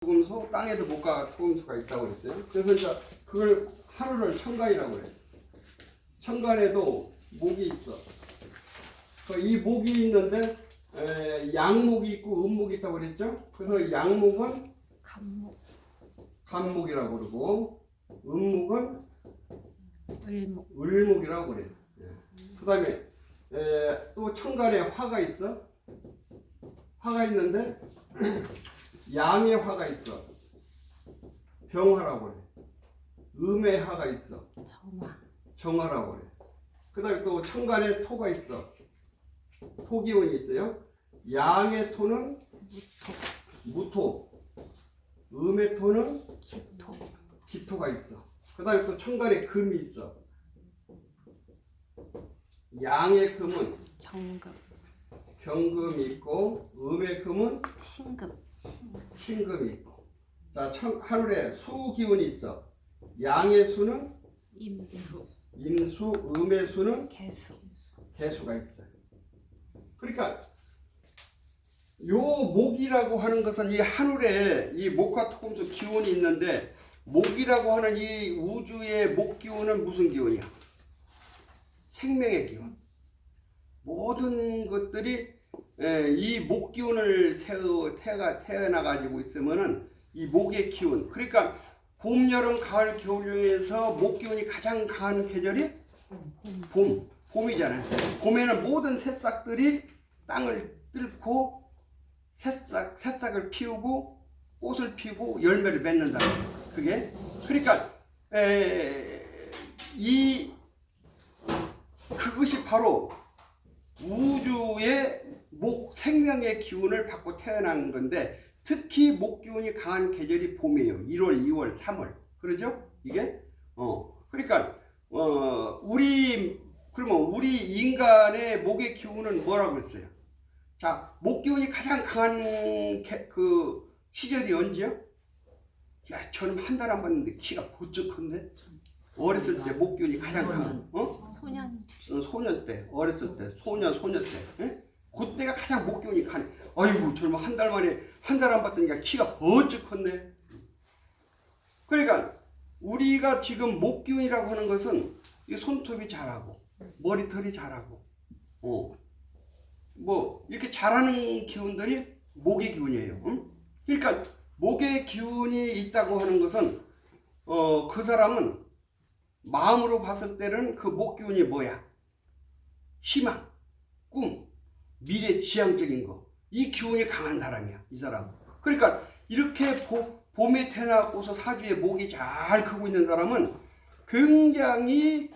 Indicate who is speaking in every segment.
Speaker 1: 토금수, 땅에도 목과 토금수가 있다고 했어요. 그래서 이제 그걸 하루를 천간이라고 그래요. 천간에도 목이 있어. 이 목이 있는데 양목이 있고 음목이 있다고 그랬죠. 그래서 양목은 간목이라고 그러고 음목은 을목이라고 그래요. 그 다음에 또 천간에 화가 있어. 화가 있는데 양의 화가 있어. 병화라고 그래. 음의 화가 있어. 정화라고 그래. 그 다음에 또 천간에 토가 있어. 토기운이 있어요. 양의 토는 무토. 음의 토는 기토가 있어. 그 다음에 또 천간에 금이 있어. 양의 금은 경금이 있고 음의 금은 신금이 있고. 자, 하늘에 수 기운이 있어. 양의 수는 임수, 음의 수는 개수가 있어요. 그러니까 요 목이라고 하는 것은 이 하늘에 이 목화 토금수 기운이 있는데, 목이라고 하는 이 우주의 목 기운은 무슨 기운이야? 생명의 기운. 모든 것들이 이 목 기운을 태어나 가지고 있으면은 이 목의 기운. 그러니까 봄, 여름, 가을, 겨울 중에서 목 기운이 가장 강한 계절이 봄이잖아요. 봄에는 모든 새싹들이 땅을 뚫고 새싹을 피우고 꽃을 피우고 열매를 맺는다. 그게 그러니까 그것이 바로 우주의 목 생명의 기운을 받고 태어난 건데, 특히 목 기운이 강한 계절이 봄이에요. 1월, 2월, 3월. 그러죠? 이게 그러니까 그러면 우리 인간의 목의 기운은 뭐라고 했어요? 자, 목 기운이 가장 강한 그 시절이 언제요? 야, 저는 한 달 안 봤는데 키가 부쩍 컸네. 어렸을 때 목 기운이 가장 강한 소년 때, 어렸을 때, 소년 때, 에? 그때가 가장 목 기운이 강해. 아이고, 저는 한 달 만에 한 달 안 봤더니 키가 부쩍 컸네. 그러니까 우리가 지금 목 기운이라고 하는 것은 이 손톱이 자라고 머리털이 자라고 뭐 이렇게 자라는 기운들이 목의 기운이에요. 응? 그러니까 목의 기운이 있다고 하는 것은 그 사람은 마음으로 봤을 때는 그 목 기운이 뭐야? 희망, 꿈, 미래 지향적인 거. 이 기운이 강한 사람이야, 이 사람. 그러니까 이렇게 봄에 태어나고서 사주에 목이 잘 크고 있는 사람은 굉장히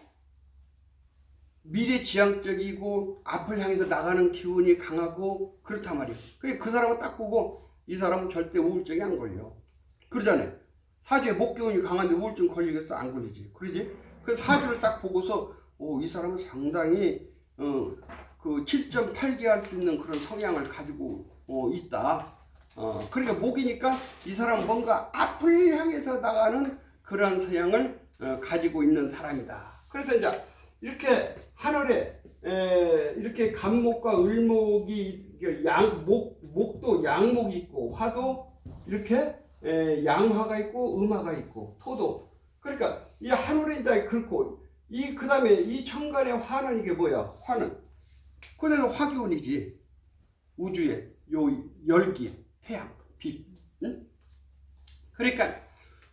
Speaker 1: 미래 지향적이고 앞을 향해서 나가는 기운이 강하고 그렇단 말이에요. 그 사람은 딱 보고 이 사람은 절대 우울증이 안 걸려. 그러잖아요. 사주에 목 기운이 강한데 우울증 걸리겠어? 안 걸리지. 그러지? 그 사주를 딱 보고서 이 사람은 상당히 그 7.8개 할 수 있는 그런 성향을 가지고 있다. 그러니까 목이니까 이 사람은 뭔가 앞을 향해서 나가는 그런 성향을 가지고 있는 사람이다. 그래서 이제 이렇게 하늘에 이렇게 간목과 을목이 목도 양목이 있고 화도 이렇게 양화가 있고 음화가 있고 토도. 그러니까 이 하늘에 이제 그렇고 그 다음에 이 천간의 화는 이게 뭐야? 화는 그래서 화기운이지. 우주의 요 열기, 태양, 빛. 응? 그러니까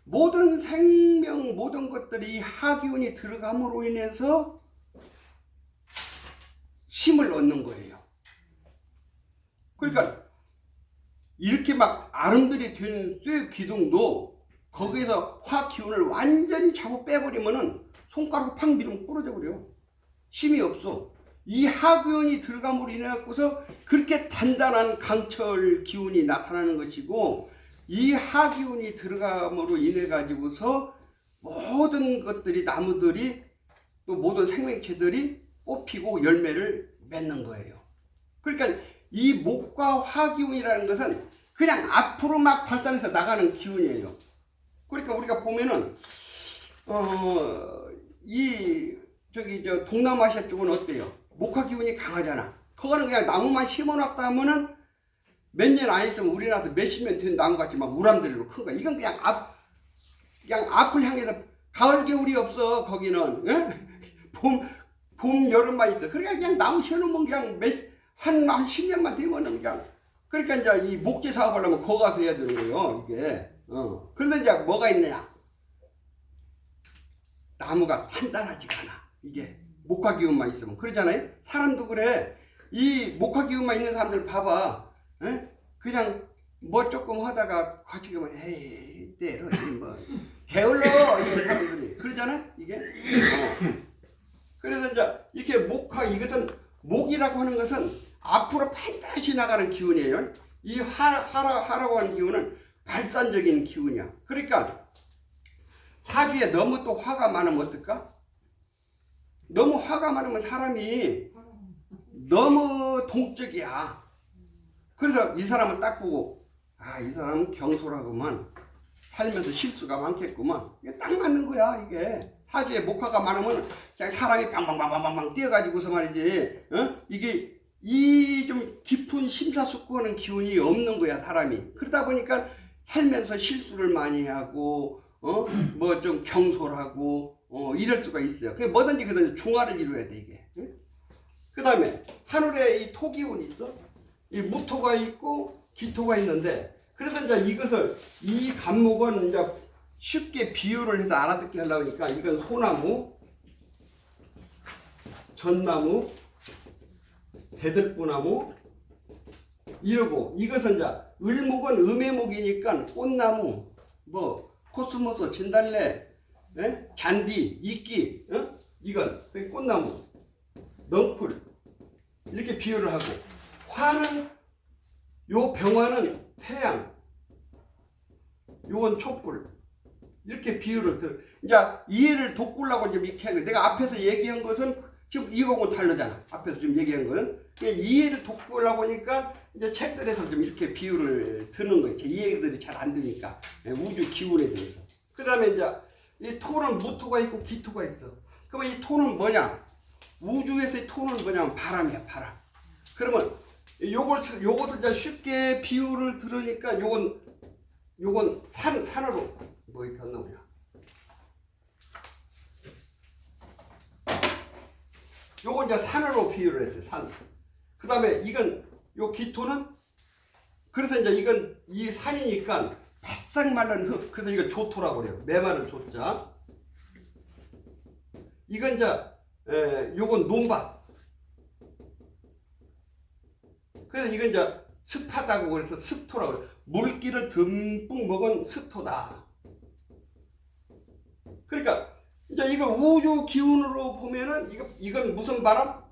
Speaker 1: 모든 생명, 모든 것들이 하기운이 들어감으로 인해서 힘을 얻는 거예요. 그러니까 이렇게 막 아름드리 된 쇠 기둥도 거기에서 화 기운을 완전히 잡아 빼버리면은 손가락을 팍 밀으면 부러져 버려. 힘이 없어. 이 하기운이 들어감으로 인해 갖고서 그렇게 단단한 강철 기운이 나타나는 것이고, 이 하기운이 들어감으로 인해 가지고서 모든 것들이, 나무들이 또 모든 생명체들이 꽃피고 열매를 맺는 거예요. 그러니까 이 목과 화기운이라는 것은 그냥 앞으로 막 발산해서 나가는 기운이에요. 그러니까 우리가 보면은 동남아시아 쪽은 어때요? 목화 기운이 강하잖아. 그거는 그냥 나무만 심어놨다 하면은 몇 년 안 있으면 우리나라에서 몇십 년 된 나무 같이 막 우람들이로 큰 거야. 이건 그냥 앞을 향해서 가을 겨울이 없어 거기는. 예? 봄 여름만 있어. 그러니까 그냥 나무 심으면 그냥 한 10년만 되면 그냥. 그러니까 이제 이 목재 사업하려면 거기 가서 해야 되는 거예요 이게. 그런데 이제 뭐가 있느냐, 나무가 단단하지가 않아. 이게 목화 기운만 있으면 그러잖아요. 사람도 그래. 이 목화 기운만 있는 사람들 봐봐. 에? 그냥 뭐 조금 하다가 같이 가면 에이 때려 뭐 게을러 이런 사람들이 그러잖아 이게. 그래서 이제 이렇게 목화, 이것은 목이라고 하는 것은 앞으로 반드시 나가는 기운이에요. 이 하라고 하는 기운은 발산적인 기운이야. 그러니까 사주에 너무 또 화가 많으면 어떨까? 너무 화가 많으면 사람이 너무 동적이야. 그래서 이 사람은 딱 보고, 아, 이 사람은 경솔하구만. 살면서 실수가 많겠구만. 이게 딱 맞는 거야, 이게. 사주에 목화가 많으면 그냥 사람이 방방방방방 뛰어가지고서 말이지. 이게 이 좀 깊은 심사숙고하는 기운이 없는 거야, 사람이. 그러다 보니까 살면서 실수를 많이 하고, 뭐 좀 경솔하고, 이럴 수가 있어요. 그 뭐든지 그든 중화를 이루어야 돼, 이게. 그 다음에 하늘에 이 토기운이 있어. 이 무토가 있고 기토가 있는데, 그래서 이제 이것을, 이 간목은 이제 쉽게 비유를 해서 알아듣게 하려고 하니까, 이건 소나무, 전나무, 대들보나무 이러고, 이것은 이제 을목은 음의 목이니까 꽃나무, 뭐 코스모스, 진달래, 잔디, 이끼, 이건 꽃나무, 넝쿨 이렇게 비유를 하고, 화는 요 병화는 태양, 요건 촛불 이렇게 비유를 이제 이해를 돋구려고 좀 이렇게 하는 거야. 내가 앞에서 얘기한 것은 지금 이거하고 다르잖아. 앞에서 지금 얘기한 거는 이해를 돋구려고 하니까 이제 책들에서 좀 이렇게 비유를 드는 거예요. 제 이해들이 잘 안 되니까 우주 기운에 대해서. 그 다음에 이제 이 토는 무토가 있고 기토가 있어. 그러면 이 토는 뭐냐? 우주에서의 토는 뭐냐면 바람이야, 바람. 그러면 요것을 이제 쉽게 비유를 들으니까 요건 산으로 뭐 이렇게 한다고 그래. 요건 이제 산으로 비유를 했어요, 산. 그 다음에 이건 요 기토는, 그래서 이제 이건 이 산이니까 바싹 마른 흙. 그래서 이거 조토라고 그래요. 메마른 조자. 이건 이제 요건 논밭. 그래서 이건 이제 습하다고 그래서 습토라고 그래요. 물기를 듬뿍 먹은 습토다. 그러니까 이제 이거 우주 기운으로 보면은 이건 무슨 바람?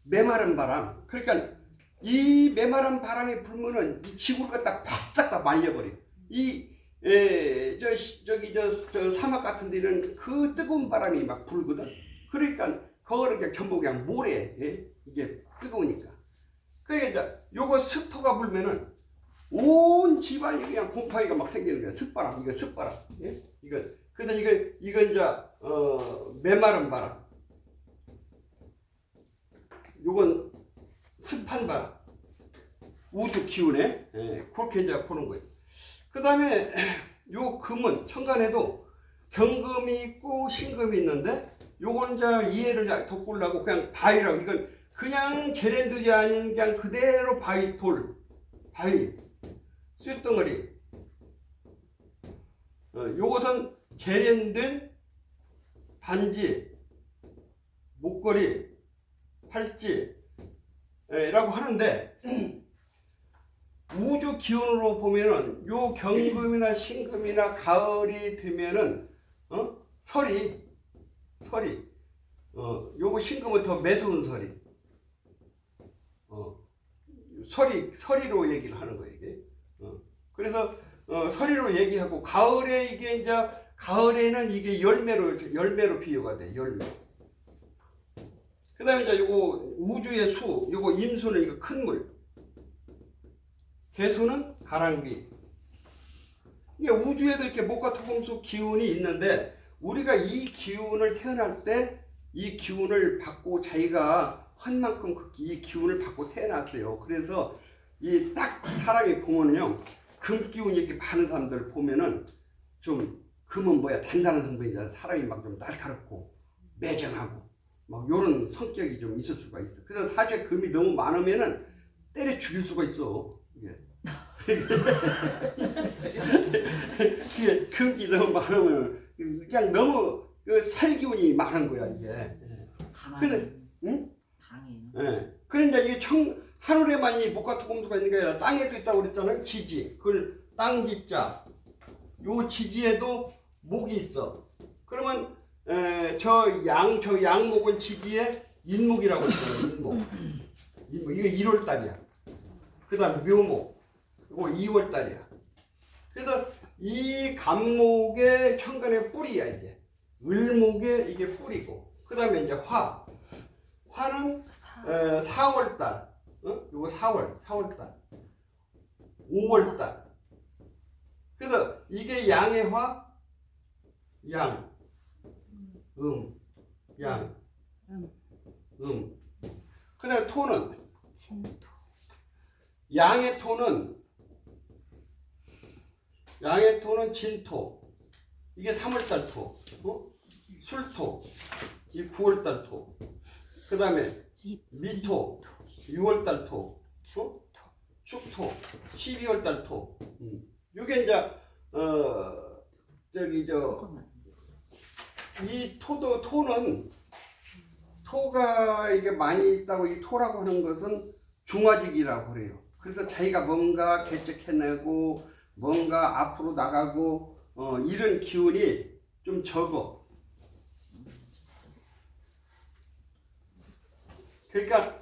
Speaker 1: 메마른 바람. 그러니까 이 메마른 바람이 불면은 이 지구를 갖다 바싹 다 말려버려. 저 사막 같은 데는 그 뜨거운 바람이 막 불거든. 그러니까 그거를 그냥 전부 그냥 모래, 이게 뜨거우니까. 그러니까 이제 요거 습토가 불면은 온 집안이 그냥 곰팡이가 막 생기는 거야. 습바람, 이거 습바람. 예? 그래서 이건 이제 메마른 바람. 요건 습한 바람. 우주 기운에 그렇게 이제 보는 거예요. 그 다음에 요 금은 천간에도 경금이 있고 신금이 있는데, 요건 이제 이해를 돋구려고 그냥 바위라고, 이건 그냥 재련들이 아닌 그냥 그대로 바위, 바위, 쇳덩어리. 요것은 재련된 반지, 목걸이, 팔찌 라고 하는데, 우주 기운으로 보면은 요 경금이나 신금이나 가을이 되면은 설이 요거 신금은 더 매서운 설이, 설이로 얘기를 하는 거예요, 이게. 그래서 설이로 얘기하고, 가을에 이게 이제 가을에는 이게 열매로 비유가 돼. 열매. 그 다음에 이제 요거 우주의 수, 요거 임수는 이거 큰 물, 개수는 가랑비. 이게 우주에도 이렇게 목화토금수 기운이 있는데, 우리가 이 기운을 태어날 때 이 기운을 받고 자기가 만큼 이 기운을 받고 태어났어요. 그래서 이 딱 사람이 보면은요, 금 기운이 이렇게 많은 사람들 보면은 좀 금은 뭐야 단단한 성분이잖아. 사람이 막 좀 날카롭고 매정하고 막 요런 성격이 좀 있을 수가 있어. 그래서 사주에 금이 너무 많으면은 때려 죽일 수가 있어. 이게 금기 너무 많으면 그냥 너무 그 살기운이 많은 거야 이게. 근데 응? 예. 그런데 이게 하늘에만 이 목과 토금수가 있는 게 아니라 땅에도 있다고 그랬잖아요. 지지. 그걸 땅지자. 요 지지에도 목이 있어. 그러면 저 양목은 지지에 인목이라고 했잖아요. 인목. 이거 1월 달이야. 그다음에 묘목. 이거 2월 달이야. 그래서 이 간목의 천간의 뿌리야 이제. 을목의 이게 뿌리고. 그다음에 이제 화는 4월 달. 요거 4월 달. 5월 달. 그래서 이게 양의 화, 양, 양, 그 다음에 토는,
Speaker 2: 진토.
Speaker 1: 양의 토는 진토. 이게 3월달 토. 술토. 이 9월달 토. 그 다음에 미토. 6월달 토. 축토. 12월달 토. 요게 이제 이 토는 토가 이게 많이 있다고 이 토라고 하는 것은 중화직이라고 그래요. 그래서 자기가 뭔가 개척해내고 뭔가 앞으로 나가고 이런 기운이 좀 적어. 그러니까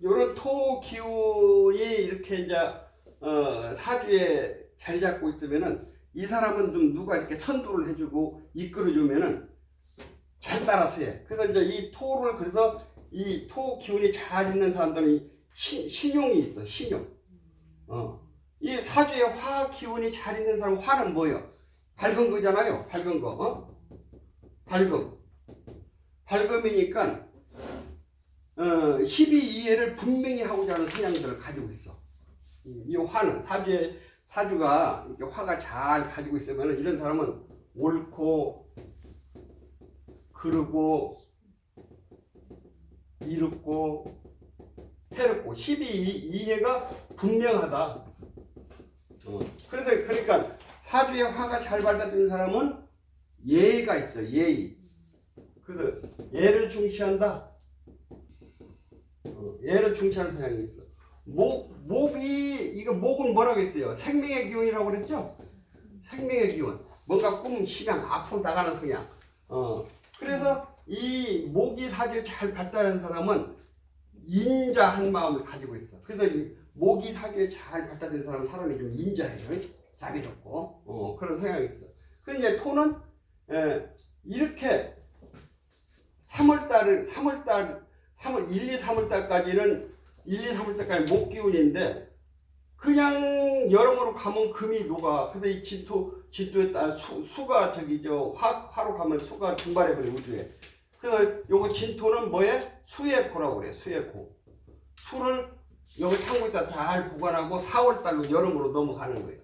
Speaker 1: 요런 토 기운이 이렇게 이제 사주에 자리 잡고 있으면은 이 사람은 좀 누가 이렇게 선도를 해주고 이끌어주면은 잘 따라서 해. 그래서 이제 이 토를 그래서 이 토 기운이 잘 있는 사람들은 신용이 있어. 신용. 이 사주에 화 기운이 잘 있는 사람 화는 뭐예요? 밝은 거잖아요. 밝은 거. 밝음이니까 12이해를 분명히 하고자 하는 성향들을 가지고 있어. 이 화는 사주가 이렇게 화가 잘 가지고 있으면 이런 사람은 옳고 그르고 이롭고 해롭고 12이해가 분명하다. 그러니까 사주에 화가 잘 발달된 사람은 예의가 있어. 예의. 그래서 예를 중시한다. 예를 중시하는 성향이 있어. 목은 뭐라고 했어요? 생명의 기운이라고 그랬죠? 생명의 기운. 뭔가 꿈, 희망, 앞으로 나가는 성향. 그래서 이 목이 사주에 잘 발달하는 사람은 인자한 마음을 가지고 있어. 그래서 이 목이 사주에 잘 발달된 사람이 좀 인자해요. 자비롭고. 그런 성향이 있어. 근데 이제 토는, 이렇게 3월, 1, 2, 3월 달까지는 1, 2, 3월 달까지 목기운인데 그냥 여름으로 가면 금이 녹아. 그래서 이 진토에 따라 수가 화로 가면 수가 증발해버려 우주에. 그래서 요거 진토는 뭐에? 수의 고라고 그래. 수의 고. 수를 여기 창고에다 잘 보관하고 4월 달로 여름으로 넘어가는 거예요.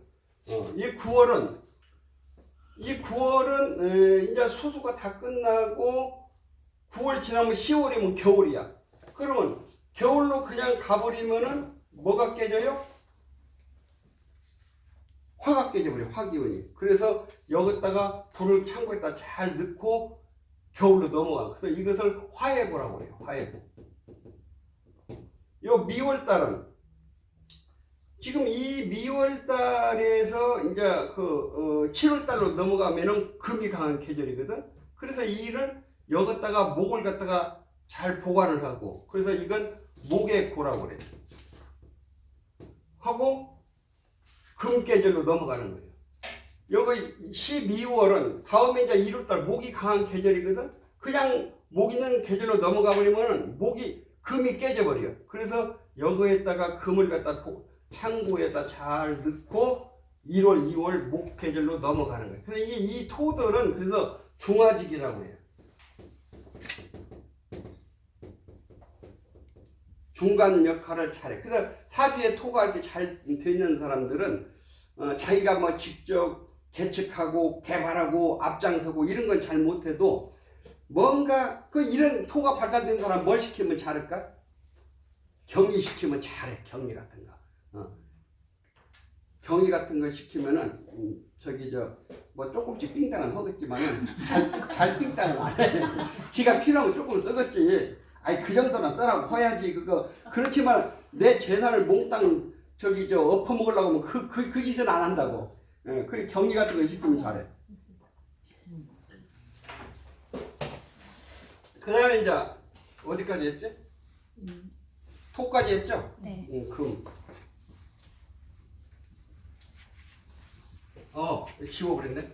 Speaker 1: 이 9월은 이제 수수가 다 끝나고 9월 지나면 10월이면 겨울이야. 그러면 겨울로 그냥 가버리면은 뭐가 깨져요? 화가 깨져버려. 화기운이. 그래서 여기다가 불을 창고에다 잘 넣고 겨울로 넘어가. 그래서 이것을 화해고라고 그래요. 화해고. 요 미월달은 지금 이 미월달에서 이제 7월달로 넘어가면은 금이 강한 계절이거든. 그래서 이 일은 여기다가 목을 갖다가 잘 보관을 하고, 그래서 이건 목의 고라고 그래요. 하고 금계절로 넘어가는 거예요. 여기 12월은 다음에 이제 1월달 목이 강한 계절이거든. 그냥 목 있는 계절로 넘어가 버리면 금이 깨져버려. 그래서 여기에다가 금을 갖다 창고에다 잘 넣고 1월, 2월 목 계절로 넘어가는 거예요. 그래서 이 토들은 그래서 중화직이라고 해요. 중간 역할을 잘해. 그래서 사주에 토가 이렇게 잘 돼 있는 사람들은 자기가 뭐 직접 개척하고 개발하고 앞장서고 이런 건 잘 못해도 뭔가 그 이런 토가 발달된 사람 뭘 시키면 잘할까? 경리 시키면 잘해. 경리 같은 거. 경리 같은 거 시키면은 저기 뭐 조금씩 삥땅은 허겠지만은 잘 삥땅은 안 해. 지가 필요하면 조금 쓰겠지. 아니 그 정도는 쓰라고 해야지 그거. 그렇지만 내 재산을 몽땅 저기 엎어먹으려고 하면 그 짓은 안 한다고. 예, 그 경리 같은 거 시키면 잘해. 그 다음에 이제 어디까지 했지? 토까지 했죠?
Speaker 2: 네.
Speaker 1: 금. 지워버렸네.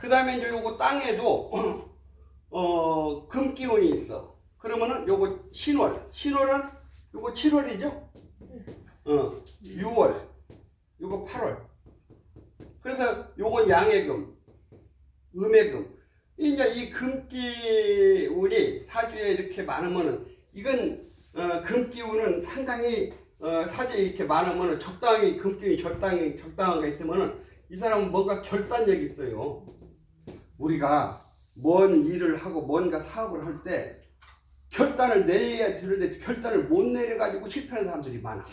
Speaker 1: 그 다음에 이제 요거 땅에도 금 기운이 있어. 그러면은 요거 신월. 신월은 요거 7월이죠? 6월. 요거 8월. 그래서 요건 양의 금, 음의 금. 이제 이 금기운이 사주에 이렇게 많으면은 이건 금기운은 상당히 사주에 이렇게 많으면은 적당히 금기운이 적당한 게 있으면은 이 사람은 뭔가 결단력이 있어요. 우리가 뭔 일을 하고 뭔가 사업을 할 때 결단을 내려야 되는데 결단을 못 내려가지고 실패하는 사람들이 많아.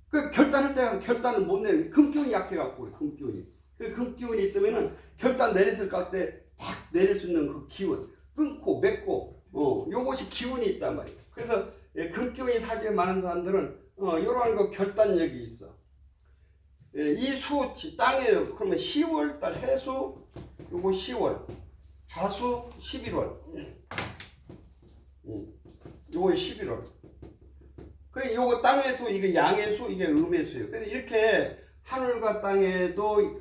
Speaker 1: 그 결단할 때 결단을 못 내려. 금기운이 약해갖고 금기운이. 그 금기운이 있으면은 결단 내렸을 때 탁 내릴 수 있는 그 기운. 끊고 맺고 요것이 기운이 있단 말이에요. 그래서 금기운이 사주에 많은 사람들은 요러한 그 결단력이 있어. 이 수 땅에 그러면 10월달 해수 요거 10월 자수 11월 요거 11월 그래 요거 땅에수 이게 양의수 이게 음의수예요. 그래서 이렇게 하늘과 땅에도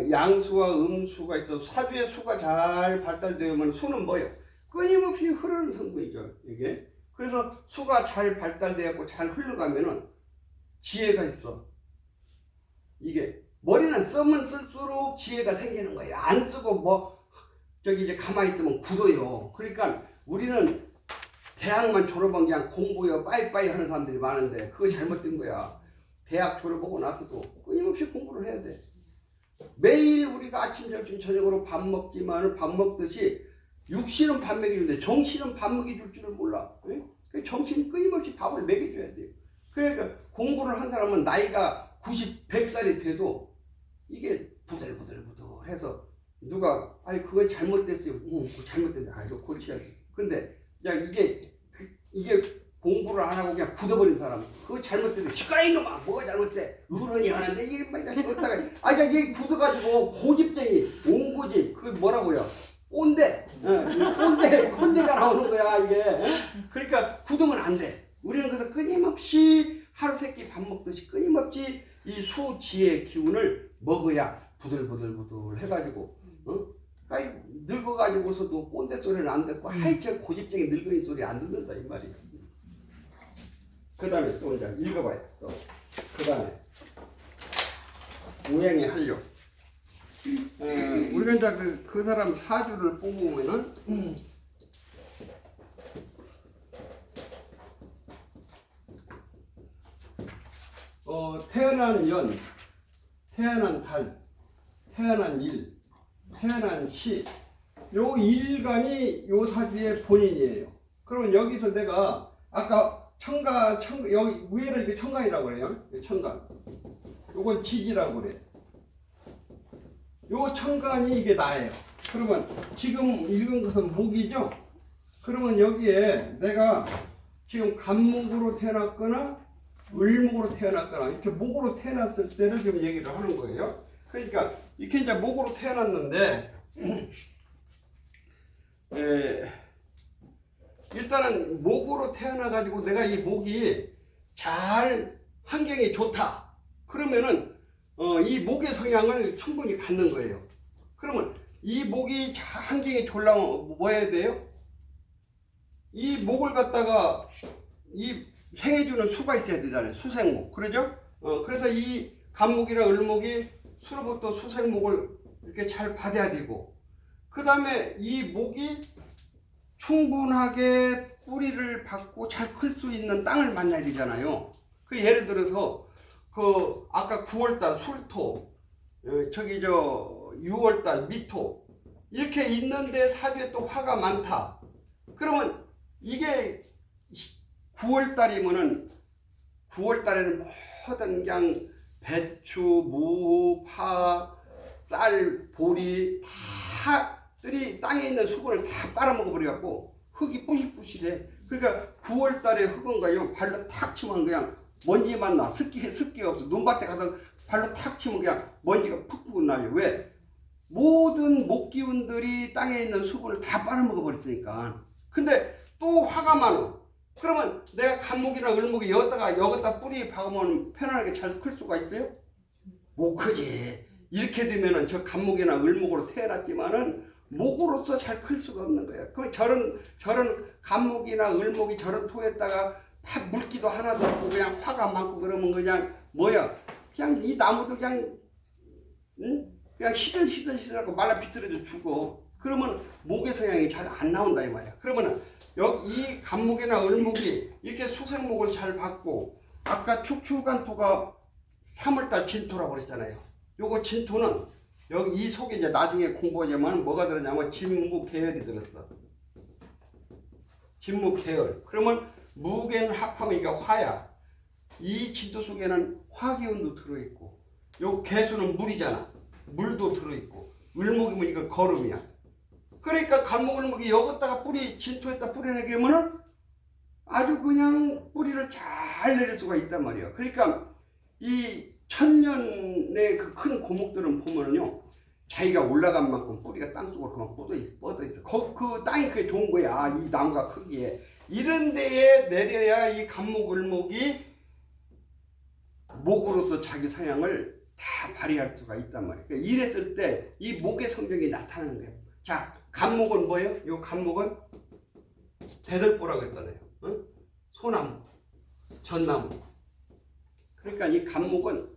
Speaker 1: 양수와 음수가 있어. 사주의 수가 잘 발달되면 수는 뭐예요? 끊임없이 흐르는 성분이죠 이게. 그래서 수가 잘 발달되고 잘 흘러가면은 지혜가 있어. 이게 머리는 쓰면 쓸수록 지혜가 생기는 거예요. 안 쓰고 뭐 저기 이제 가만히 있으면 굳어요. 그러니까 우리는 대학만 졸업한 그냥 공부요 빠이빠이 하는 사람들이 많은데 그거 잘못된 거야. 대학 졸업하고 나서도 끊임없이 공부를 해야 돼. 매일 우리가 아침 점심 저녁으로 밥 먹지만 밥 먹듯이 육신은 밥 먹여주는데 정신은 밥 먹여줄 줄을 몰라. 정신이 끊임없이 밥을 먹여줘야 돼요. 그러니까 공부를 한 사람은 나이가 90, 100살이 돼도 이게 부들부들해서 누가 아니 그건 잘못됐어요. 그거 잘못됐네. 이거 고쳐야지. 근데 야 이게 공부를 안 하고 그냥 굳어버린 사람 그거 잘못됐어. 시끄러 이놈아 뭐가 잘못돼. 어른이 하는데 이게 막 잘못다가 이게 굳어가지고 고집쟁이 옹고집 그 뭐라고요? 꼰대. 꼰대가 나오는 거야 이게. 그러니까 굳으면 안 돼. 우리는 그래서 끊임없이 하루 세끼 밥 먹듯이 끊임없이 이 수지의 기운을 먹어야 부들부들 해가지고 늙어가지고서도 꼰대 소리는 안 듣고 하이 저 고집쟁이 늙은이 소리 안 듣는다 이 말이야. 그 다음에 또 이제 읽어봐요. 그 다음에 우행의 한력. 우리가 이제 그 사람 사주를 뽑으면은 태어난 연, 태어난 달, 태어난 일, 태어난 시, 요 일간이 요 사주의 본인이에요. 그러면 여기서 내가 아까 천간 여기 위에를 이게 천간이라고 그래요. 천간. 요건 지지라고 그래. 요 천간이 이게 나예요. 그러면 지금 읽은 것은 목이죠. 그러면 여기에 내가 지금 간목으로 태어났거나 을목으로 태어났거나 이렇게 목으로 태어났을 때를 지금 얘기를 하는 거예요. 그러니까 이렇게 이제 목으로 태어났는데 일단은 목으로 태어나 가지고 내가 이 목이 잘 환경이 좋다. 그러면은 이 목의 성향을 충분히 갖는 거예요. 그러면 이 목이 잘 환경이 좋으려면 뭐 해야 돼요? 이 목을 갖다가 이 생해주는 수가 있어야 되잖아요. 수생목. 그러죠? 그래서 이 간목이나 을목이 수로부터 수생목을 이렇게 잘 받아야 되고, 그 다음에 이 목이 충분하게 뿌리를 받고 잘 클 수 있는 땅을 만나야 되잖아요. 그 예를 들어서 그 아까 9월달 술토, 저기 저 6월달 미토 이렇게 있는데 사주에 또 화가 많다. 그러면 이게 9월달이면은 9월달에는 모든 그냥 배추, 무, 파, 쌀, 보리 다들이 땅에 있는 수분을 다 빨아먹어 버려갖고 흙이 뿌실뿌실해. 그러니까 9월달에 흙은 거요 발로 탁 치면 그냥 먼지만 나. 습기가 없어. 논밭에 가서 발로 탁 치면 그냥 먼지가 푹푹 날려. 왜? 모든 목기운들이 땅에 있는 수분을 다 빨아먹어 버렸으니까. 근데 또 화가 많아. 그러면 내가 간목이나 을목이 여기다 뿌리 박으면 편안하게 잘 클 수가 있어요? 못 크지. 이렇게 되면은 저 간목이나 을목으로 태어났지만은 목으로서 잘 클 수가 없는 거야. 그 저런 간목이나 을목이 저런 토에다가 다 물기도 하나도 없고 그냥 화가 많고 그러면 그냥 뭐야? 그냥 이 나무도 그냥 그냥 시들시들하고 말라 비틀어져 죽어. 그러면 목의 성향이 잘 안 나온다 이 말이야. 그러면은 여기 이 간목이나 을목이 이렇게 수생목을 잘 받고 아까 축축간토가 3월달 진토라고 그랬잖아요. 요거 진토는 여기 이 속에 이제 나중에 공부하자면 뭐가 들었냐면 진무 계열이 들었어. 진무 계열. 그러면 무게는 합하면 이게 화야. 이 진토 속에는 화기운도 들어있고 요 개수는 물이잖아. 물도 들어있고 을목이면 이거 거름이야. 그러니까 간목 을목이 여기다가 진토에다 뿌려내게 하면은 아주 그냥 뿌리를 잘 내릴 수가 있단 말이야. 그러니까 이 천년의 그 큰 고목들은 보면은요, 자기가 올라간 만큼 뿌리가 땅속으로 그만 뻗어 있어. 그 땅이 그게 좋은 거야. 이 나무가 크기에. 이런 데에 내려야 이 간목 을목이 목으로서 자기 성향을 다 발휘할 수가 있단 말이야. 그러니까 이랬을 때 이 목의 성격이 나타나는 거야. 자, 간목은 뭐예요? 요 간목은 대들보라고 했잖아요. 어? 소나무, 전나무. 그러니까 이 간목은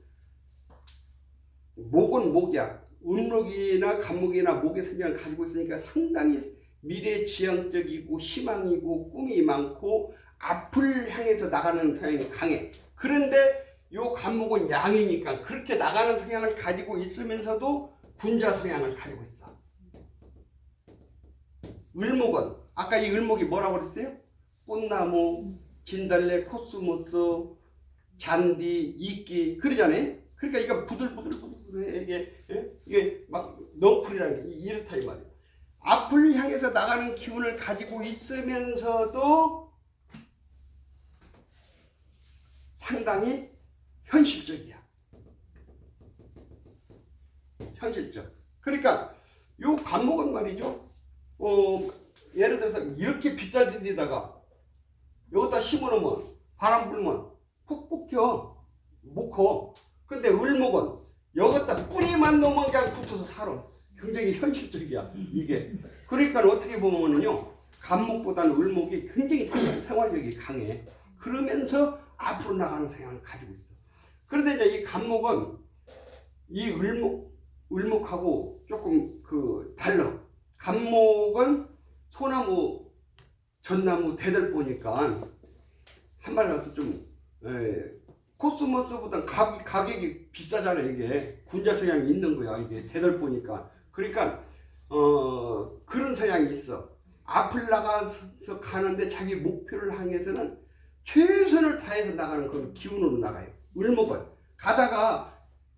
Speaker 1: 목은 목이야. 을목이나 간목이나 목의 성향을 가지고 있으니까 상당히 미래지향적이고 희망이고 꿈이 많고 앞을 향해서 나가는 성향이 강해. 그런데 요 간목은 양이니까 그렇게 나가는 성향을 가지고 있으면서도 군자 성향을 가지고 있어. 을목은 아까 이 을목이 뭐라고 그랬어요? 꽃나무, 진달래, 코스모스, 잔디, 이끼 그러잖아요. 그러니까 이거 부들부들해. 이게 막 넝쿨이라는 게 이렇다 이 말이에요. 앞을 향해서 나가는 기운을 가지고 있으면서도 상당히 현실적이야. 현실적. 그러니까 요 간목은 말이죠. 예를 들어서 이렇게 빗잘 데다가 여기다 심어놓으면 바람 불면 푹 뽑혀. 못 커. 근데 을목은 여기다 뿌리만 놓으면 그냥 붙어서 살아. 굉장히 현실적이야 이게. 그러니까 어떻게 보면은요, 간목보다는 을목이 굉장히 생활력이 강해. 그러면서 앞으로 나가는 성향을 가지고 있어. 그런데 이제 이 간목은 이 을목하고 조금 달라. 간목은 소나무, 전나무, 대들보니까 한 말 가서 좀 코스모스보다 가격이 비싸잖아요. 이게 군자 성향이 있는 거야. 이게 대들보니까. 그러니까 그런 성향이 있어. 앞을 나가서 가는데 자기 목표를 향해서는 최선을 다해서 나가는 그런 기운으로 나가요. 을목은 가다가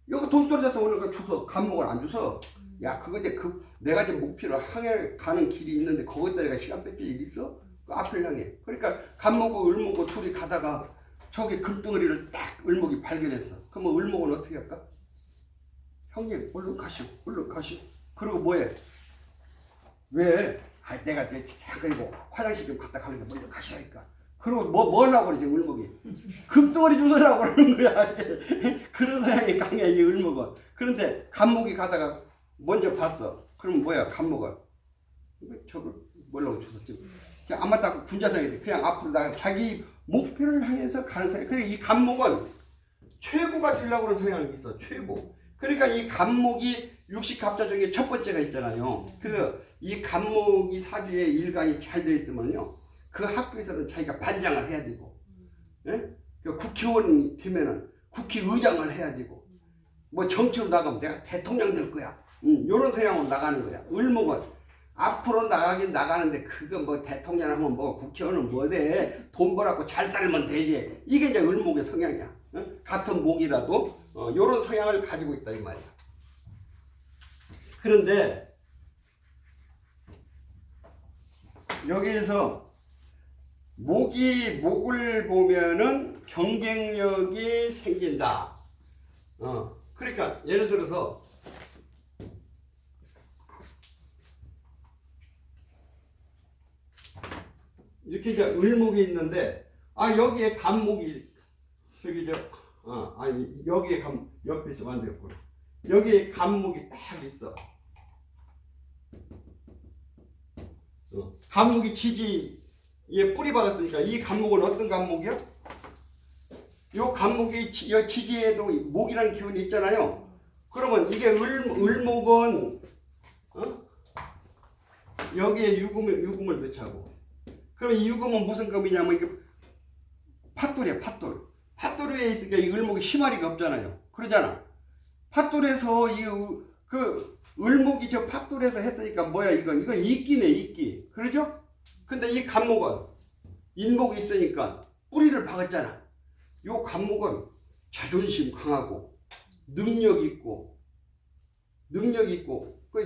Speaker 1: 여기 돈 떨어져서 오는 거 줘서 간목을 안 줘서 야 그거 이제 내가 지금 목표로 향해 가는 길이 있는데 거기다 내가 시간 뺏길 일 있어? 그 앞을 향해. 그러니까 간목과 을목과 둘이 가다가 저기 금덩어리를 딱 을목이 발견했어. 그러면 을목은 어떻게 할까? 형님 얼른 가시오. 그리고 뭐해? 왜? 내가 잠깐 이거 화장실 좀 갔다 가는데 먼저 가시라니까. 그리고 뭐 하려고 그러지 을목이? 금덩어리 주워라고 그러는 거야. 그런 성향이 강해 이 을목은. 그런데 간목이 가다가 먼저 봤어. 그럼 뭐야 간목은? 저걸 뭐라고 줬었지? 그냥 안 맞다 군자성이 돼. 그냥 앞으로 나가 자기 목표를 향해서 가는 성향. 그러니까 이 간목은 최고가 되려고 하는 성향이 있어. 최고. 그러니까 이 간목이 육식갑자 중에 1번째가 있잖아요. 그래서 이 간목이 사주에 일간이 잘 되어 있으면요, 그 학교에서는 자기가 반장을 해야 되고, 예? 그 국회의원 되면은 국회의장을 해야 되고, 뭐 정치로 나가면 내가 대통령 될 거야. 요런 성향으로 나가는 거야. 을목은 앞으로 나가긴 나가는데 그거 뭐 대통령 하면 뭐 국회의원은 뭐 돼. 돈 벌었고 잘 살면 되지. 이게 이제 을목의 성향이야. 같은 목이라도 요런 성향을 가지고 있다 이 말이야. 그런데 여기에서 목을 보면은 경쟁력이 생긴다. 그러니까 예를 들어서 이렇게 이제 을목이 있는데 여기에 간목이 저기 아니 여기에 옆에서 만들었구나. 여기에 간목이 딱 있어. 간목이 지지에 뿌리 박았으니까 이 간목은 어떤 간목이요? 요 간목이 지지에도 목이라는 기운이 있잖아요. 그러면 이게 을목은 여기에 유금을 넣자고. 그럼 이 유금은 무슨 금이냐면 이게 팥돌이야, 팥돌. 팥돌 위에 있으니까 이 을목이 희마리가 없잖아요. 그러잖아. 팥돌에서 그 을목이 저 팥돌에서 했으니까 뭐야 이건 이끼네, 이끼. 그러죠? 근데 이 간목은 인목이 있으니까 뿌리를 박았잖아. 요 간목은 자존심 강하고 능력 있고 그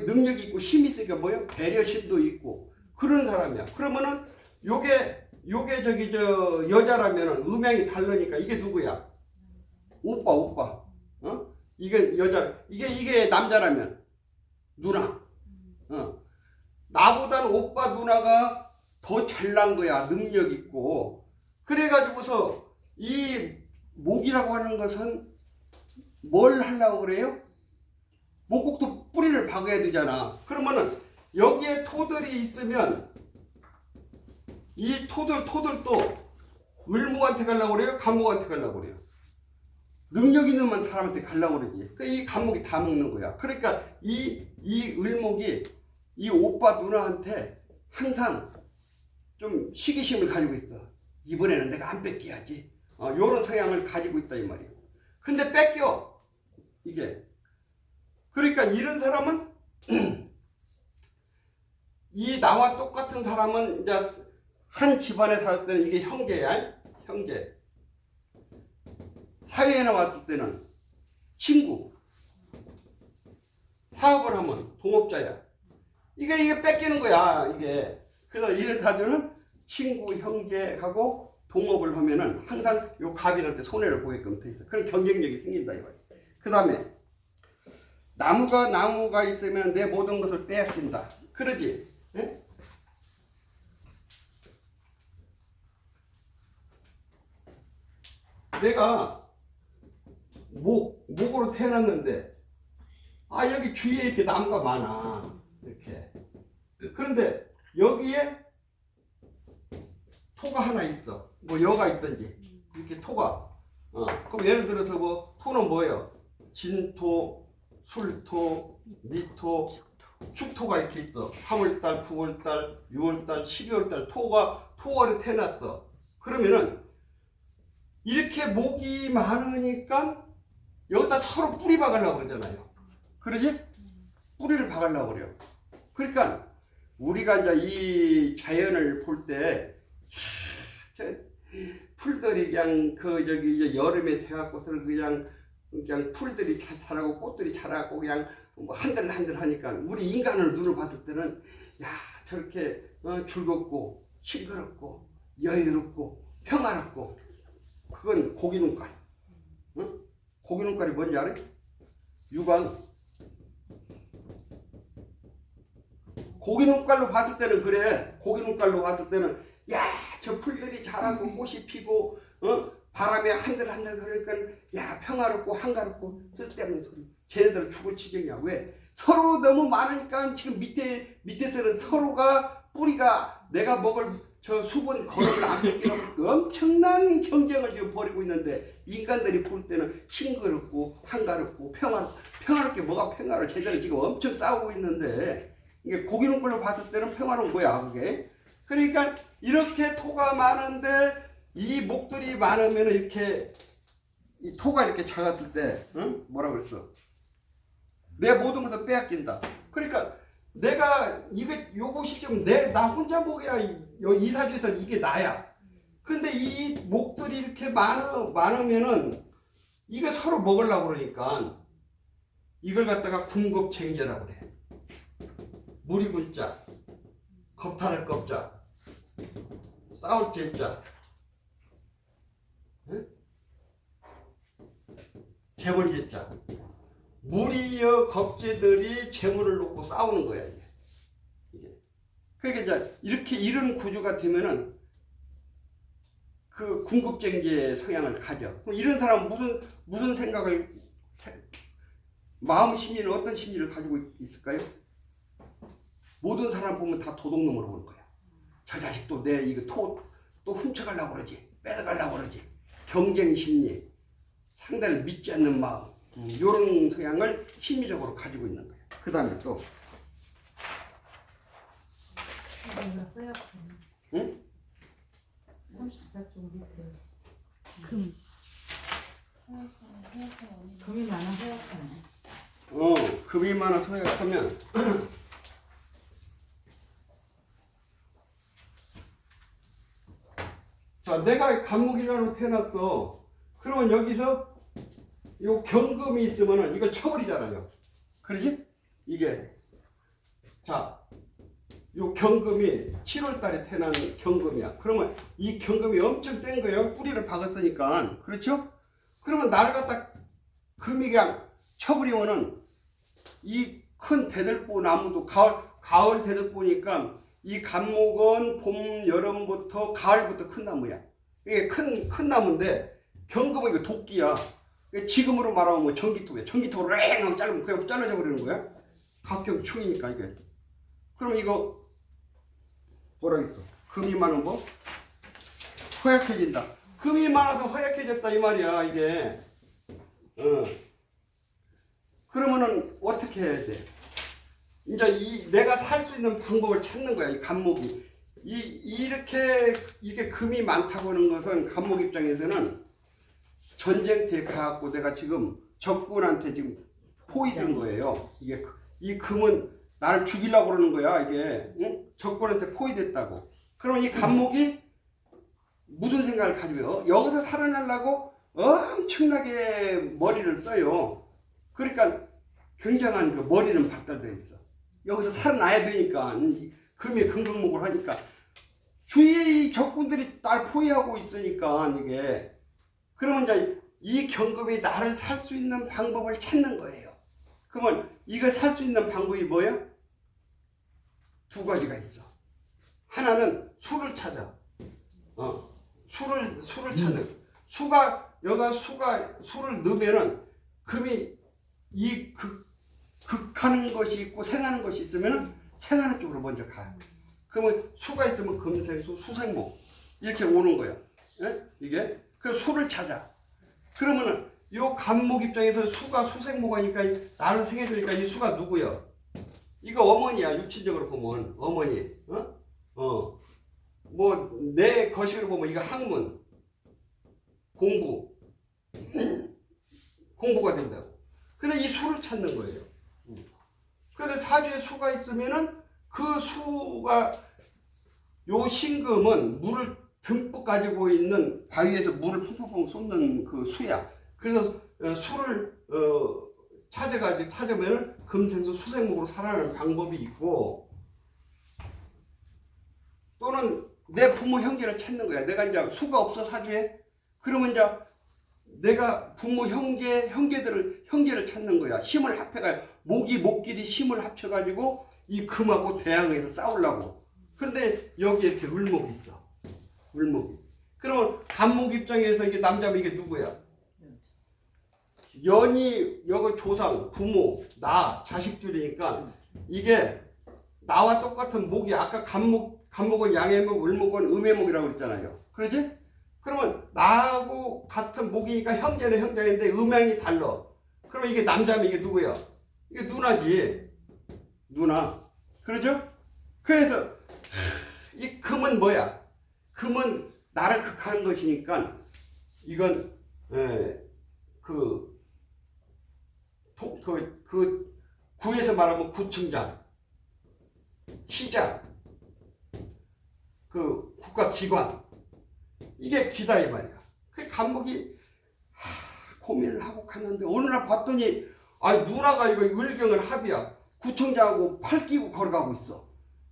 Speaker 1: 능력 있고 힘이 있으니까 뭐요? 배려심도 있고 그런 사람이야. 그러면은 요게 저기 저 여자라면은 음양이 다르니까 이게 누구야? 오빠. 이게 여자, 이게 남자라면 누나. 나보다는 오빠 누나가 더 잘난 거야. 능력 있고. 그래가지고서 이 목이라고 하는 것은 뭘 하려고 그래요? 목국도 뿌리를 박아야 되잖아. 그러면은 여기에 토들이 있으면 이 토들도 을목한테 가려고 그래요? 간목한테 가려고 그래요? 능력 있는 사람한테 가려고 그러지. 이 간목이 다 먹는 거야. 그러니까 이 을목이 이 오빠 누나한테 항상 좀 시기심을 가지고 있어. 이번에는 내가 안 뺏겨야지. 요런 성향을 가지고 있다 이 말이에요. 근데 뺏겨. 이게. 그러니까 이런 사람은 이 나와 똑같은 사람은 이제 한 집안에 살 때는 이게 형제야. 형제. 사회에 나왔을 때는 친구. 사업을 하면 동업자야. 이게 뺏기는 거야. 이게. 그래서 이런 사주는 친구, 형제하고 동업을 하면은 항상 요 갑인한테 손해를 보게끔 돼 있어. 그런 경쟁력이 생긴다 이거야. 그 다음에 나무가 있으면 내 모든 것을 빼앗긴다. 그러지? 예? 내가 목으로 태어났는데 여기 주위에 이렇게 나무가 많아. 이렇게. 그런데 여기에 토가 하나 있어. 뭐 여가 있든지 이렇게 토가. 그럼 예를 들어서 뭐 토는 뭐예요? 진토, 술토, 미토, 축토가 이렇게 있어. 3월달, 9월달, 6월달, 12월달 토월에 태어났어. 그러면은 이렇게 목이 많으니까 여기다 서로 뿌리 박으려고 그러잖아요. 그러지? 뿌리를 박으려고 그래요. 그러니까 우리가 이제 이 자연을 볼 때 풀들이 그냥 저기 여름에 돼갖고서는 그냥 풀들이 잘 자라고 꽃들이 자라고 그냥 뭐 한들 하니까 우리 인간을 눈을 봤을 때는 저렇게 즐겁고 싱그럽고 여유롭고 평화롭고 그건 고기 눈깔. 고기 눈깔이 뭔지 알아요? 육안. 고기 눈깔로 봤을 때는 그래. 고기 눈깔로 봤을 때는 저 풀들이 자라고 꽃이 피고 바람에 한들 그러니까 평화롭고 한가롭고 쓸데없는 소리. 쟤네들은 죽을 지경이야. 왜? 서로 너무 많으니까 지금 밑에서는 서로가 뿌리가 내가 먹을 저 수분 거름을 안 뺏기고 엄청난 경쟁을 지금 벌이고 있는데 인간들이 볼 때는 싱그럽고 한가롭고 평화롭게 뭐가 평화로 쟤들은 지금 엄청 싸우고 있는데 이게 고기 눈꼴로 봤을 때는 평화로운 거야. 그게 그러니까 이렇게 토가 많은데 이 목들이 많으면 이렇게 이 토가 이렇게 작았을 때 응? 뭐라 그랬어? 내 모든 것을 빼앗긴다. 그러니까 내가 요것이 좀 나 혼자 먹어야 이 사주에서 이게 나야. 근데 이 목들이 이렇게 많으면은 이거 서로 먹으려고 그러니까 이걸 갖다가 궁급쟁제라고 그래. 무리군자, 겁탈할 겁자, 싸울 제자, 응? 재벌제자. 무리여 겁제들이 재물을 놓고 싸우는 거야 이게. 그러니까 이제 이렇게 이런 구조가 되면은 그 궁급쟁제 성향을 가져. 그럼 이런 사람은 무슨 생각을 마음 심리는 어떤 심리를 가지고 있을까요? 모든 사람 보면 다 도둑놈으로 보는 거야. 저 자식도 내 이거 또 훔쳐가려고 그러지, 뺏어가려고 그러지. 경쟁 심리, 상대를 믿지 않는 마음, 이런 성향을 심리적으로 가지고 있는 거예요. 그 다음에 또 응?
Speaker 2: 34쪽 밑에 금 금이 많아 허약하네.
Speaker 1: 금이 많아서 허약하면 자, 내가 간목이라고 태어났어. 그러면 여기서 요 경금이 있으면은 이걸 쳐버리잖아요. 그러지? 이게 자, 요 경금이 7월 달에 태어난 경금이야. 그러면 이 경금이 엄청 센 거예요. 뿌리를 박았으니까. 그렇죠? 그러면 나를 갖다 금이 그냥 쳐버리면은 이 큰 대들보 나무도 가을 대들보니까 이 간목은 봄, 여름부터 가을부터 큰 나무야. 이게 큰 나무인데 경금은 이거 도끼야. 지금으로 말하면 뭐 전기톱이야. 전기톱으로 랭 자르면 그냥 잘라져 버리는 거야. 각경충이니까 이게. 그럼 이거 뭐라 그랬어? 금이 많은 거? 허약해진다. 금이 많아서 허약해졌다 이 말이야 이게. 그러면은 어떻게 해야 돼? 이제 내가 살 수 있는 방법을 찾는 거야 이 간목이. 이렇게 금이 많다고 하는 것은 간목 입장에서는 전쟁터에 가갖고 내가 지금 적군한테 지금 포위된 거예요. 이 금은 나를 죽이려고 그러는 거야 이게. 응? 적군한테 포위됐다고. 그러면 이 간목이 무슨 생각을 가지고 여기서 살아나려고 엄청나게 머리를 써요. 그러니까 굉장한 그 머리는 발달되어 있어. 여기서 살아나야 되니까 금이 금강목을 하니까 주위에 이 적군들이 날 포위하고 있으니까 이게. 그러면 이제 이 경금이 나를 살 수 있는 방법을 찾는 거예요. 그러면 이거 살 수 있는 방법이 뭐야? 두 가지가 있어. 하나는 수를 찾아. 수를 찾는. 수를 넣으면은 금이 극하는 것이 있고 생하는 것이 있으면은 생하는 쪽으로 먼저 가. 그러면 수가 있으면 금생수, 수생목 이렇게 오는 거야. 예? 이게 그 수를 찾아. 그러면은 요 간목 입장에서 수가 수생목하니까 나를 생해주니까 이 수가 누구야? 이거 어머니야. 육체적으로 보면 어머니. 뭐 내 거식으로 보면 이거 학문, 공부가 된다고. 근데 이 수를 찾는 거예요. 그런데 사주에 수가 있으면은 그 수가 요 신금은 물을 듬뿍 가지고 있는 바위에서 물을 퐁퐁퐁 쏟는 그 수야. 그래서 수를 찾아가지고 타자면은 금생수 수생목으로 살아가는 방법이 있고, 또는 내 부모 형제를 찾는 거야. 내가 이제 수가 없어 사주에. 그러면 이제 내가 부모 형제를 찾는 거야. 힘을 합해가 목끼리 힘을 합쳐가지고 이 금하고 대항해서 싸우려고. 그런데 여기에 이렇게 을목이 있어. 을목이. 그러면 간목 입장에서 이게 남자면 이게 누구야? 연이 여기 조상, 부모, 나, 자식줄이니까 이게 나와 똑같은 목이 아까 간목은 양해목, 을목은 음해목이라고 그랬잖아요. 그러지? 그러면 나하고 같은 목이니까 형제는 형제인데 음양이 달라. 그러면 이게 남자면 이게 누구야? 이게 누나지. 누나. 그러죠? 그래서 이 금은 뭐야? 금은 나를 극하는 것이니까 이건 그 구에서 말하면 구청장, 시장, 그 국가기관 이게 기다 이 말이야. 그 간목이 고민을 하고 갔는데 어느 날 봤더니 누나가 이거 을경은 합이야. 구청장하고 팔 끼고 걸어가고 있어.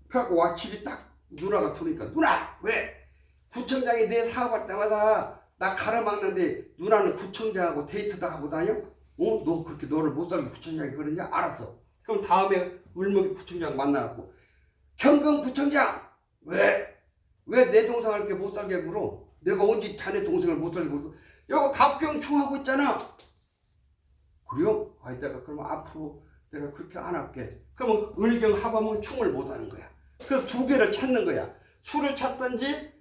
Speaker 1: 그래갖고 와집이 딱 누나가 들으니까 누나 왜? 구청장이 내 사업할 때마다 나 가로막는데 누나는 구청장하고 데이트도 하고 다녀? 너 그렇게 너를 못 살게 구청장이 그러냐? 알았어. 그럼 다음에 을목이 구청장 만나갖고 경금 구청장 왜 내 동생을 이렇게 못 살게 굴어? 내가 언제 자네 동생을 못 살게 굴어? 여기 갑경충 하고 있잖아. 그래요? 내가 그러면 앞으로 내가 그렇게 안 할게. 그러면 을경 합하면 충을 못 하는 거야. 그 두 개를 찾는 거야. 수를 찾든지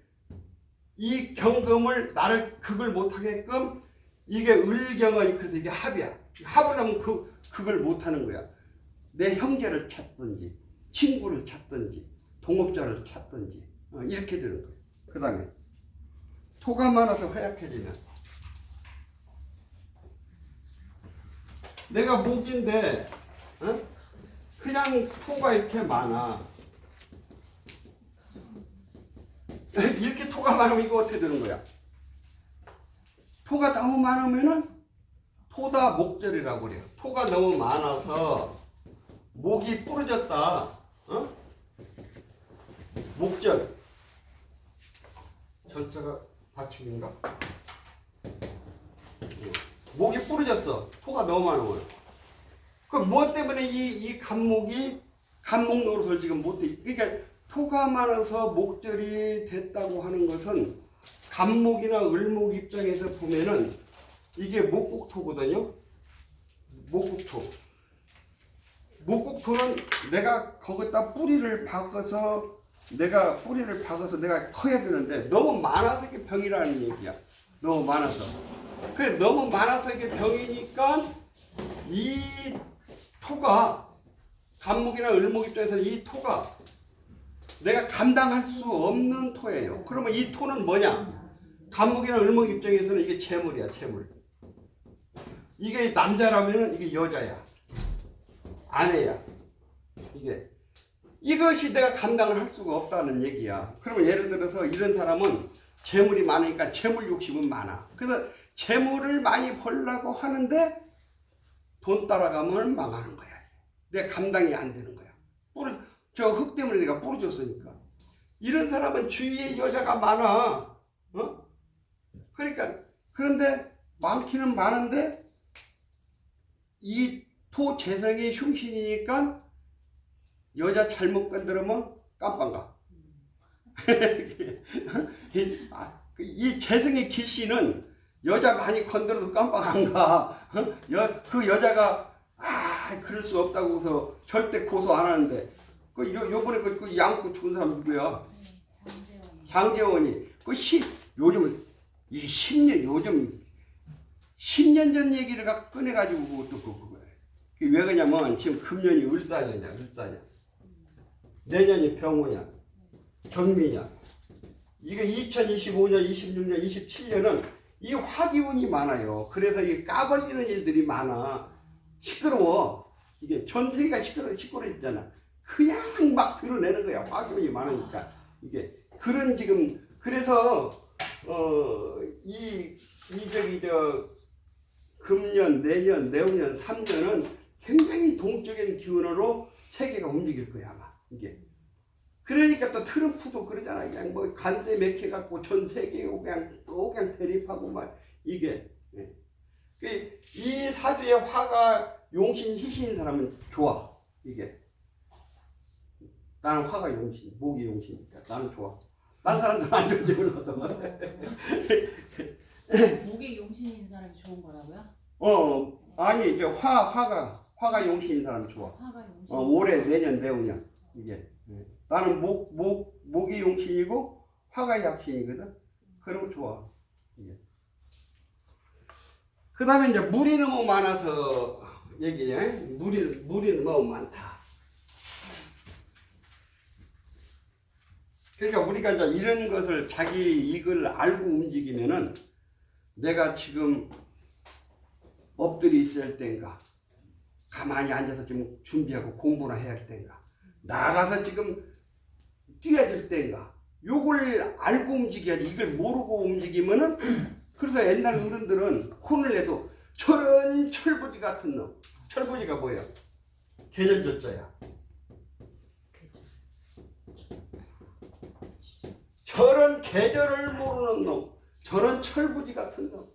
Speaker 1: 이 경금을 나를 극을 못 하게끔 이게 을경은 그래서 이게 합이야. 합을 하면 극을 못 하는 거야. 내 형제를 찾든지 친구를 찾든지 동업자를 찾든지 이렇게 되는 거야. 그 다음에 토가 많아서 허약해지면 내가 목인데 그냥 토가 이렇게 많아. 이렇게 토가 많으면 이거 어떻게 되는 거야? 토가 너무 많으면은 토다 목절이라고 그래요. 토가 너무 많아서 목이 부러졌다. 목절. 절자가 받침인가? 목이 부러졌어. 토가 너무 많으면. 그 뭐 때문에 이 간목이 간목 노릇을 지금 못해. 그러니까 토가 많아서 목절이 됐다고 하는 것은 간목이나 을목 입장에서 보면은 이게 목국토거든요. 목국토. 목국토는 내가 거기다 뿌리를 박아서 내가 커야 되는데 너무 많아서 이게 병이라는 얘기야. 너무 많아서. 그래 너무 많아서 이게 병이니까 이 토가 간목이나 을목 입장에서는 이 토가 내가 감당할 수 없는 토예요. 그러면 이 토는 뭐냐? 간목이나 을목 입장에서는 이게 재물이야, 재물. 이게 남자라면 이게 여자야. 아내야. 이것이 내가 감당을 할 수가 없다는 얘기야. 그러면 예를 들어서 이런 사람은 재물이 많으니까 재물 욕심은 많아. 그래서 재물을 많이 벌려고 하는데 돈 따라가면 망하는 거야. 내가 감당이 안 되는 거야. 저 흙 때문에 내가 부러졌으니까. 이런 사람은 주위에 여자가 많아. 그러니까 그런데 많기는 많은데 이 토 재성이 흉신이니까 여자 잘못 건드리면 깜빵 가. 이 재성의 길씨는 여자 많이 건드려도 깜빵 안 가. 그 여자가 그럴 수 없다고 해서 절대 고소 안 하는데 요번에 그 양고 죽은 사람 누구야? 장재원이. 요즘 10년 전 얘기를 꺼내가지고 또 그거야. 왜 그러냐면 지금 금년이 을사년이야. 내년이 병호냐. 경미냐. 이게 2025년, 26년, 27년은 이 화기운이 많아요. 그래서 이 까걸리는 일들이 많아. 시끄러워. 이게 전 세계가 시끄러워지잖아. 그냥 막 드러내는 거야. 화기운이 많으니까. 이게 그런 지금 그래서 금년, 내년, 내후년, 3년은 굉장히 동적인 기운으로 세계가 움직일 거야 아마 이게. 그러니까 또 트럼프도 그러잖아. 그냥 뭐 간세 맥혀갖고 전 세계에 그냥 대립하고 막 이게. 이 사주에 화가 용신, 희신인 사람은 좋아. 이게. 나는 화가 용신, 목이 용신이니까 나는 좋아. 딴 사람들은 안 좋은지 몰라도.
Speaker 3: 목이 용신인 사람이 좋은 거라고요?
Speaker 1: 아니 이제 화가 용신인 사람이 좋아.
Speaker 3: 화가 용신.
Speaker 1: 올해, 내년, 내후년 이게. 나는 목이 용신이고 화가 약신이거든. 그러면 좋아. 이게. 그 다음에 이제 물이 너무 많아서 얘기해. 물이 너무 많다. 그러니까 우리가 이제 이런 것을 자기 이걸 알고 움직이면은 내가 지금 엎드려 있을 때인가 가만히 앉아서 지금 준비하고 공부나 해야 할 때인가 나가서 지금 뛰어야 될 때인가 요걸 알고 움직여야지. 이걸 모르고 움직이면은 그래서 옛날 어른들은 혼을 내도 저런 철부지 같은 놈. 철부지가 뭐야? 계절절자야. 저런 계절을 모르는 놈, 저런 철부지 같은 놈,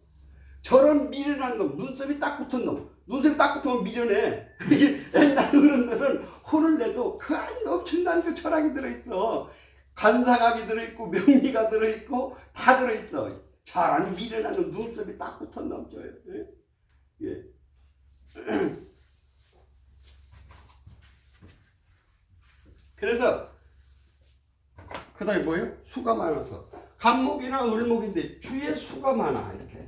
Speaker 1: 저런 미련한 놈, 눈썹이 딱 붙은 놈, 눈썹이 딱 붙으면 미련해. 이게 옛날 어른들은 혼을 내도 그 안에 엄청난 그 철학이 들어있어. 관사각이 들어있고 명리가 들어있고 다 들어있어. 잘하는 미련한 놈, 눈썹이 딱 붙은 놈 줘요. 예? 예. 그래서 그 다음에 뭐예요? 수가 많아서 간목이나 을목인데 주위에 수가 많아. 이렇게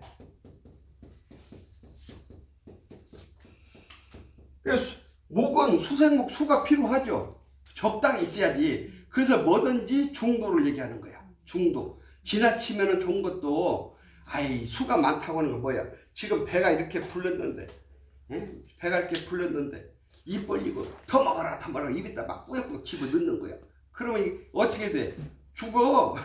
Speaker 1: 그래서 목은 수생목 수가 필요하죠. 적당히 있어야지. 그래서 뭐든지 중도를 얘기하는 거야. 중도. 지나치면은 좋은 것도 아이 수가 많다고 하는 건 뭐야? 지금 배가 이렇게 불렀는데 배가 이렇게 불렀는데 입 벌리고 더 먹어라 더 먹어라 입에다 막 꾸역꾸역 집어넣는 거야. 그러면 어떻게 돼? 죽어.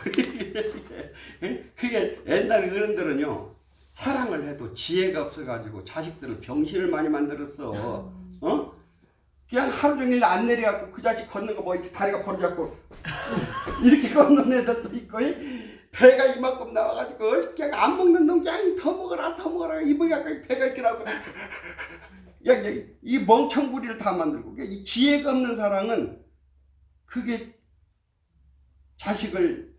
Speaker 1: 그게 옛날 어른들은요 사랑을 해도 지혜가 없어가지고 자식들을 병신을 많이 만들었어. 그냥 하루 종일 안 내려갖고 그 자식 걷는 거 뭐 이렇게 다리가 벌어졌고 이렇게 걷는 애들도 있고 배가 이만큼 나와가지고 그냥 안 먹는 놈 그냥 더 먹어라 더 먹어라 입에 약간 배가 이렇게 나오고 이 멍청구리를 다 만들고 이 지혜가 없는 사랑은 그게 자식을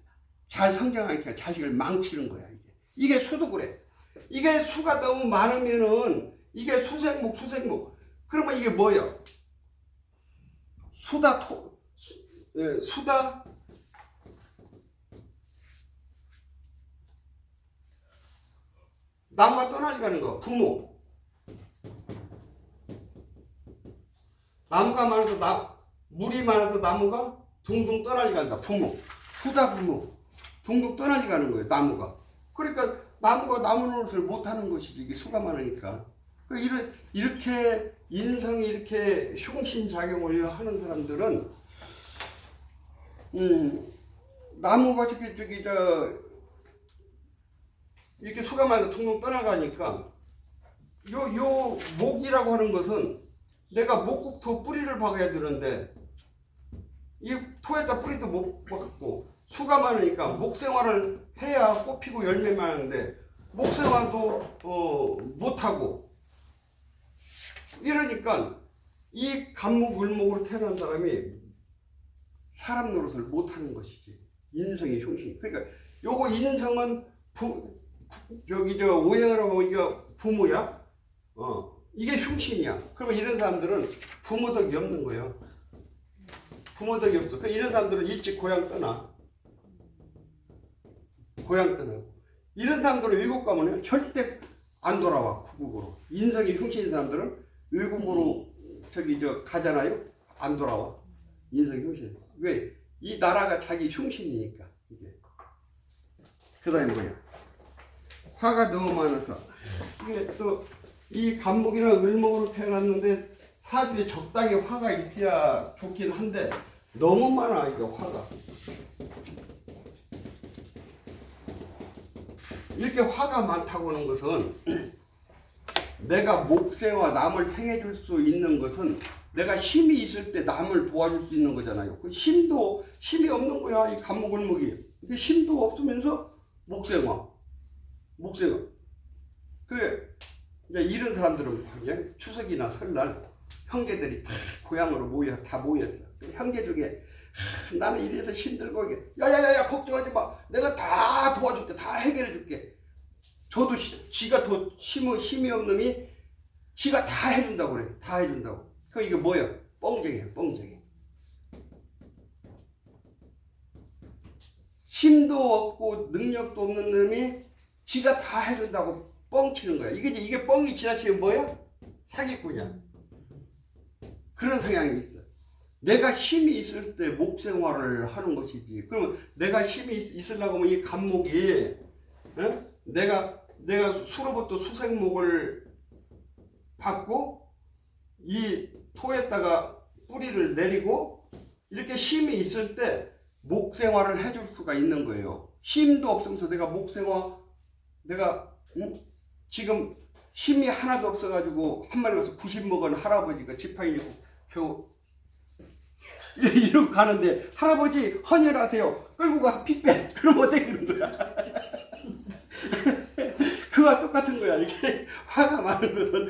Speaker 1: 잘 성장하니까 자식을 망치는 거야. 이게 수도 그래. 이게 수가 너무 많으면은 이게 수생목 그러면 이게 뭐야? 수다 나무가 떠나지 가는 거 부모. 나무가 많아서 물이 많아서 나무가 둥둥 떠나지 간다. 부모. 수다 부모. 둥둥 떠나지 가는 거예요. 나무가. 그러니까 나무가 나무 노릇을 못하는 것이지. 이게 수가 많으니까. 이렇게 인성이 이렇게 흉신작용을 하는 사람들은 나무가 이렇게 수가 많아서 둥둥 떠나가니까 요 목이라고 하는 것은 내가 목국토 뿌리를 박아야 되는데 이 토에다 뿌리도 못 박고 수가 많으니까 목생활을 해야 꽃피고 열매만 하는데 목생활도 못하고 이러니까 이 간목 을목으로 태어난 사람이 사람 노릇을 못하는 것이지. 인성이 흉신. 그러니까 요거 인성은 오행을 하고 이거 부모야. 이게 흉신이야. 그러면 이런 사람들은 부모덕이 없는 거예요. 부모덕이 없어. 그러니까 이런 사람들은 일찍 고향 떠나. 고향 떠나고. 이런 사람들은 외국 가면 절대 안 돌아와. 구국으로. 인성이 흉신인 사람들은 외국으로 가잖아요. 안 돌아와. 인성이 흉신. 왜? 이 나라가 자기 흉신이니까. 이게. 그 다음에 뭐야? 화가 너무 많아서. 이게 또 이 간목이나 을목으로 태어났는데 사주에 적당히 화가 있어야 좋긴 한데 너무 많아 이거 화가. 이렇게 화가 많다고 하는 것은 내가 목세와 남을 생해줄 수 있는 것은 내가 힘이 있을 때 남을 도와줄 수 있는 거잖아요. 그 힘이 없는 거야 이 간목을목이. 힘도 없으면서 목생화. 그래 이제 이런 사람들은 그냥 추석이나 설날 형제들이 다 고향으로 다 모였어. 형제 중에 나는 이래서 힘들고 야야야야 걱정하지 마. 내가 다 도와줄게. 다 해결해 줄게. 저도 지가 더 힘이 없는 놈이 지가 다 해준다고 그래. 다 해준다고. 그럼 이게 뭐야? 뻥쟁이야 뻥쟁이. 힘도 없고 능력도 없는 놈이 지가 다 해준다고 뻥치는 거야. 이게 뻥이 지나치면 뭐야? 사기꾼이야. 그런 성향이 있어. 내가 힘이 있을 때 목생활을 하는 것이지. 그러면 내가 힘이 있으려고 하면 이 간목이 내가 수로부터 수생목을 받고 이 토에다가 뿌리를 내리고 이렇게 힘이 있을 때 목생활을 해줄 수가 있는 거예요. 힘도 없으면서 내가 목생활 지금 힘이 하나도 없어가지고 한마디로 해서 90 먹은 할아버지가 지팡이 겨우 이러고 가는데 할아버지 헌혈하세요. 끌고 가서 피 빼. 그러면 어떻게 되는 거야? 그와 똑같은 거야. 이렇게 화가 많은 것은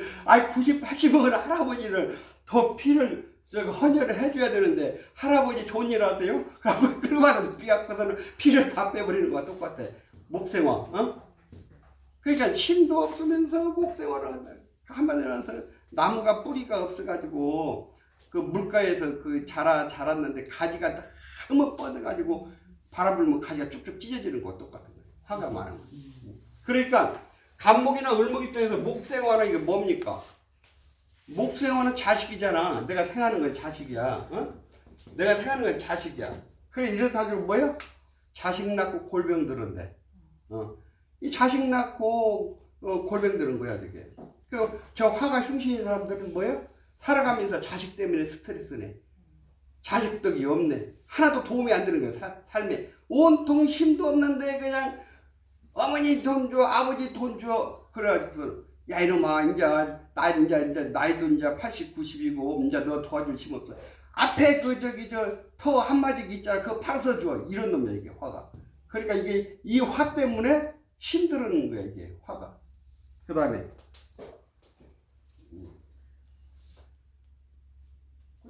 Speaker 1: 90, 80 먹은 할아버지를 더 피를 헌혈을 해줘야 되는데 할아버지 좋은 일 하세요? 그러면 끌고 가서 피 아파서는 피를 다 빼버리는 거와 똑같아. 목생활. 그러니까 힘도 없으면서 목생활을 한다. 한마디로 해서 나무가 뿌리가 없어가지고 그 물가에서 그 자랐는데 가지가 너무 뻗어가지고 바람 불면 가지가 쭉쭉 찢어지는 거와 똑같은 거예요. 화가 많은 거예요. 그러니까 간목이나 을목 입장에서 목생활은 이게 뭡니까? 목생활은 자식이잖아. 내가 생하는 건 자식이야. 내가 생하는 건 자식이야. 그래 이렇다 주 뭐야? 자식 낳고 골병 들은데. 이 자식 낳고 골병 드는 거야 저게. 저 화가 흉신인 사람들은 뭐예요? 살아가면서 자식 때문에 스트레스네. 자식 덕이 없네. 하나도 도움이 안 되는 거야 삶에. 온통 힘도 없는데 그냥 어머니 돈 줘, 아버지 돈 줘. 그래가지고 야 이놈아 이제 나이도 이제 80, 90이고 이제 너 도와줄 힘 없어. 앞에 터 한마디 있잖아. 그거 팔아서 줘. 이런 놈이야 이게 화가. 그러니까 이게 이 화 때문에 힘들어하는 거야 이게 화가. 그 다음에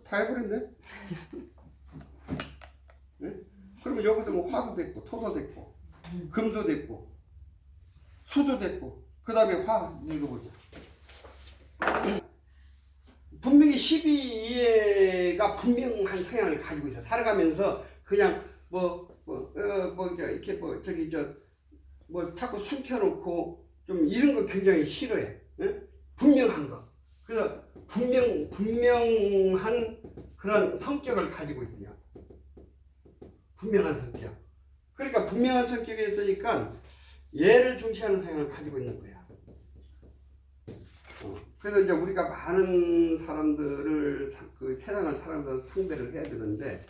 Speaker 1: 다 해버렸네. 네? 그러면 여기서 뭐 화도 됐고 토도 됐고 금도 됐고 수도 됐고 그 다음에 화 읽어보자. 분명히 12가 분명한 성향을 가지고 있어. 살아가면서 그냥 이렇게 자꾸 숨겨놓고 좀 이런 거 굉장히 싫어해. 응? 분명한 거. 그래서 분명한 그런 성격을 가지고 있으냐. 분명한 성격. 그러니까 분명한 성격이 있으니까 얘를 중시하는 성향을 가지고 있는 거야. 그래서 이제 우리가 많은 사람들을 그 세상을 사람들 상대를 해야 되는데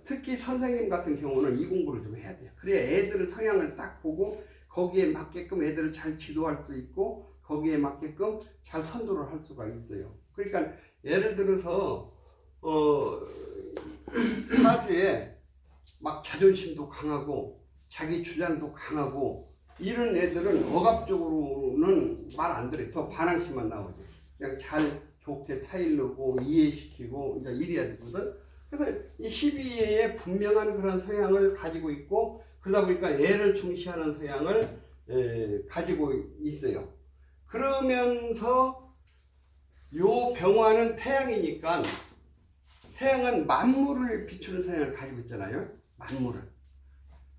Speaker 1: 특히 선생님 같은 경우는 이 공부를 좀 해야 돼요. 그래야 애들의 성향을 딱 보고 거기에 맞게끔 애들을 잘 지도할 수 있고 거기에 맞게끔 잘 선도를 할 수가 있어요. 그러니까 예를 들어서 사주에 막 자존심도 강하고 자기 주장도 강하고 이런 애들은 억압적으로는 말 안 들어요. 더 반항심만 나오죠. 그냥 잘 좋게 타일르고 이해시키고 이제 이래야 되거든. 그래서 이 12회에 분명한 그런 성향을 가지고 있고 그러다 보니까 애를 중시하는 성향을 가지고 있어요. 그러면서 요 병화는 태양이니까 태양은 만물을 비추는 성향을 가지고 있잖아요. 만물을.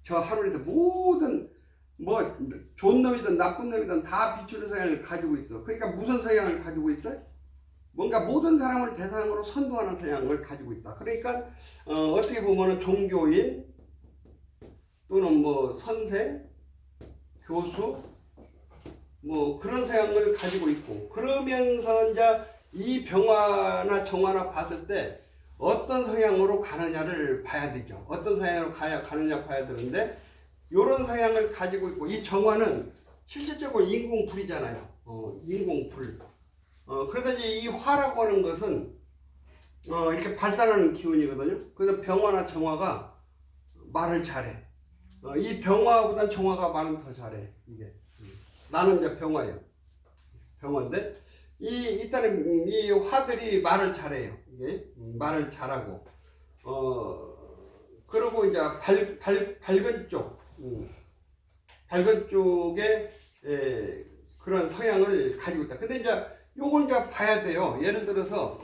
Speaker 1: 저 하늘에서 모든 뭐 좋은 놈이든 나쁜 놈이든 다 비추는 성향을 가지고 있어. 그러니까 무슨 성향을 가지고 있어요? 뭔가 모든 사람을 대상으로 선도하는 성향을 가지고 있다. 그러니까 어떻게 보면은 종교인 또는 뭐 선생, 교수 뭐 그런 성향을 가지고 있고 그러면서 이제 이 병화나 정화나 봤을 때 어떤 성향으로 가느냐를 봐야 되죠. 어떤 성향으로 가느냐 봐야 되는데 이런 성향을 가지고 있고 이 정화는 실질적으로 인공불이잖아요. 인공불. 그래서 이제 이 화라고 하는 것은 이렇게 발산하는 기운이거든요. 그래서 병화나 정화가 말을 잘해. 이 병화보다 정화가 말은 더 잘해. 이게 나는 이제 병화예요. 병화인데 일단은 이 화들이 말을 잘해요. 이게 말을 잘하고 그리고 이제 밝은 쪽, 밝은 쪽에 그런 성향을 가지고 있다. 근데 이제 요걸 이제 봐야 돼요. 예를 들어서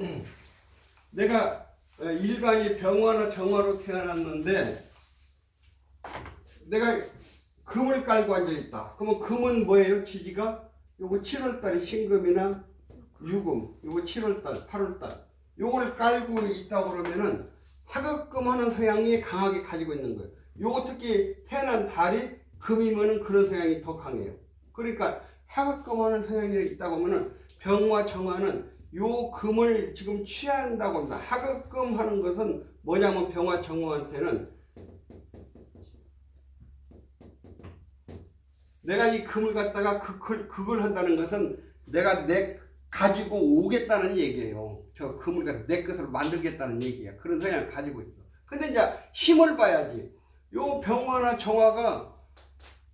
Speaker 1: 내가 일간이 병화나 정화로 태어났는데 내가 금을 깔고 앉아 있다. 그러면 금은 뭐예요? 지지가 요거 7월달에 신금이나 유금, 요거 7월달, 8월달 요걸 깔고 있다고 그러면은 하급금하는 성향이 강하게 가지고 있는 거예요. 요거 특히 태어난 달이 금이면은 그런 성향이 더 강해요. 그러니까 하급금하는 성향이 있다고 하면은 병화 정화는 요 금을 지금 취한다고 합니다. 하급금하는 것은 뭐냐면 병화 정화한테는 내가 이 금을 갖다가 그걸 한다는 것은 내가 가지고 오겠다는 얘기예요. 저 금을 갖다 내 것으로 만들겠다는 얘기야. 그런 성향을 가지고 있어. 근데 이제 힘을 봐야지. 요 병화나 정화가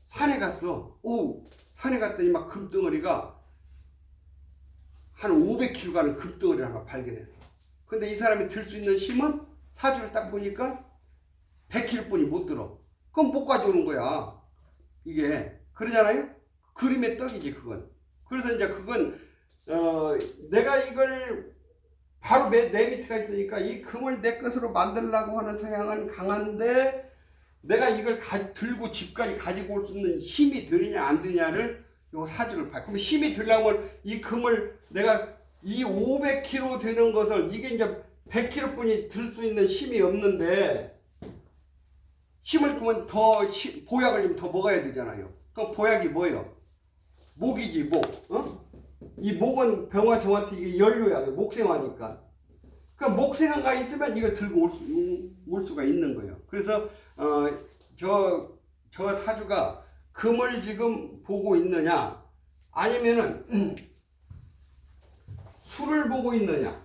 Speaker 1: 산에 갔어. 산에 갔더니 막 금덩어리가 한 500kg 가는 금덩어리를 하나 발견했어. 근데 이 사람이 들 수 있는 힘은 사주를 딱 보니까 100kg 뿐이 못 들어. 그럼 못 가져오는 거야. 이게. 그러잖아요? 그림의 떡이지, 그건. 그래서 이제 그건, 내가 이걸 바로 내 밑에가 있으니까 이 금을 내 것으로 만들려고 하는 성향은 강한데 내가 이걸 들고 집까지 가지고 올 수 있는 힘이 되느냐 안 되느냐를 요 사주를 봐. 그럼 힘이 되려면 이 금을 내가 이 500kg 되는 것을 이게 이제 100kg 뿐이 들 수 있는 힘이 없는데 힘을 그러면 더 보약을 좀 더 먹어야 되잖아요. 그럼 보약이 뭐예요? 목이지, 목. 이 목은 병화 정화한테 이게 연료야. 목생화니까. 그럼 목생화가 있으면 이거 들고 올 수가 있는 거예요. 그래서 저 사주가 금을 지금 보고 있느냐 아니면은 술을 보고 있느냐.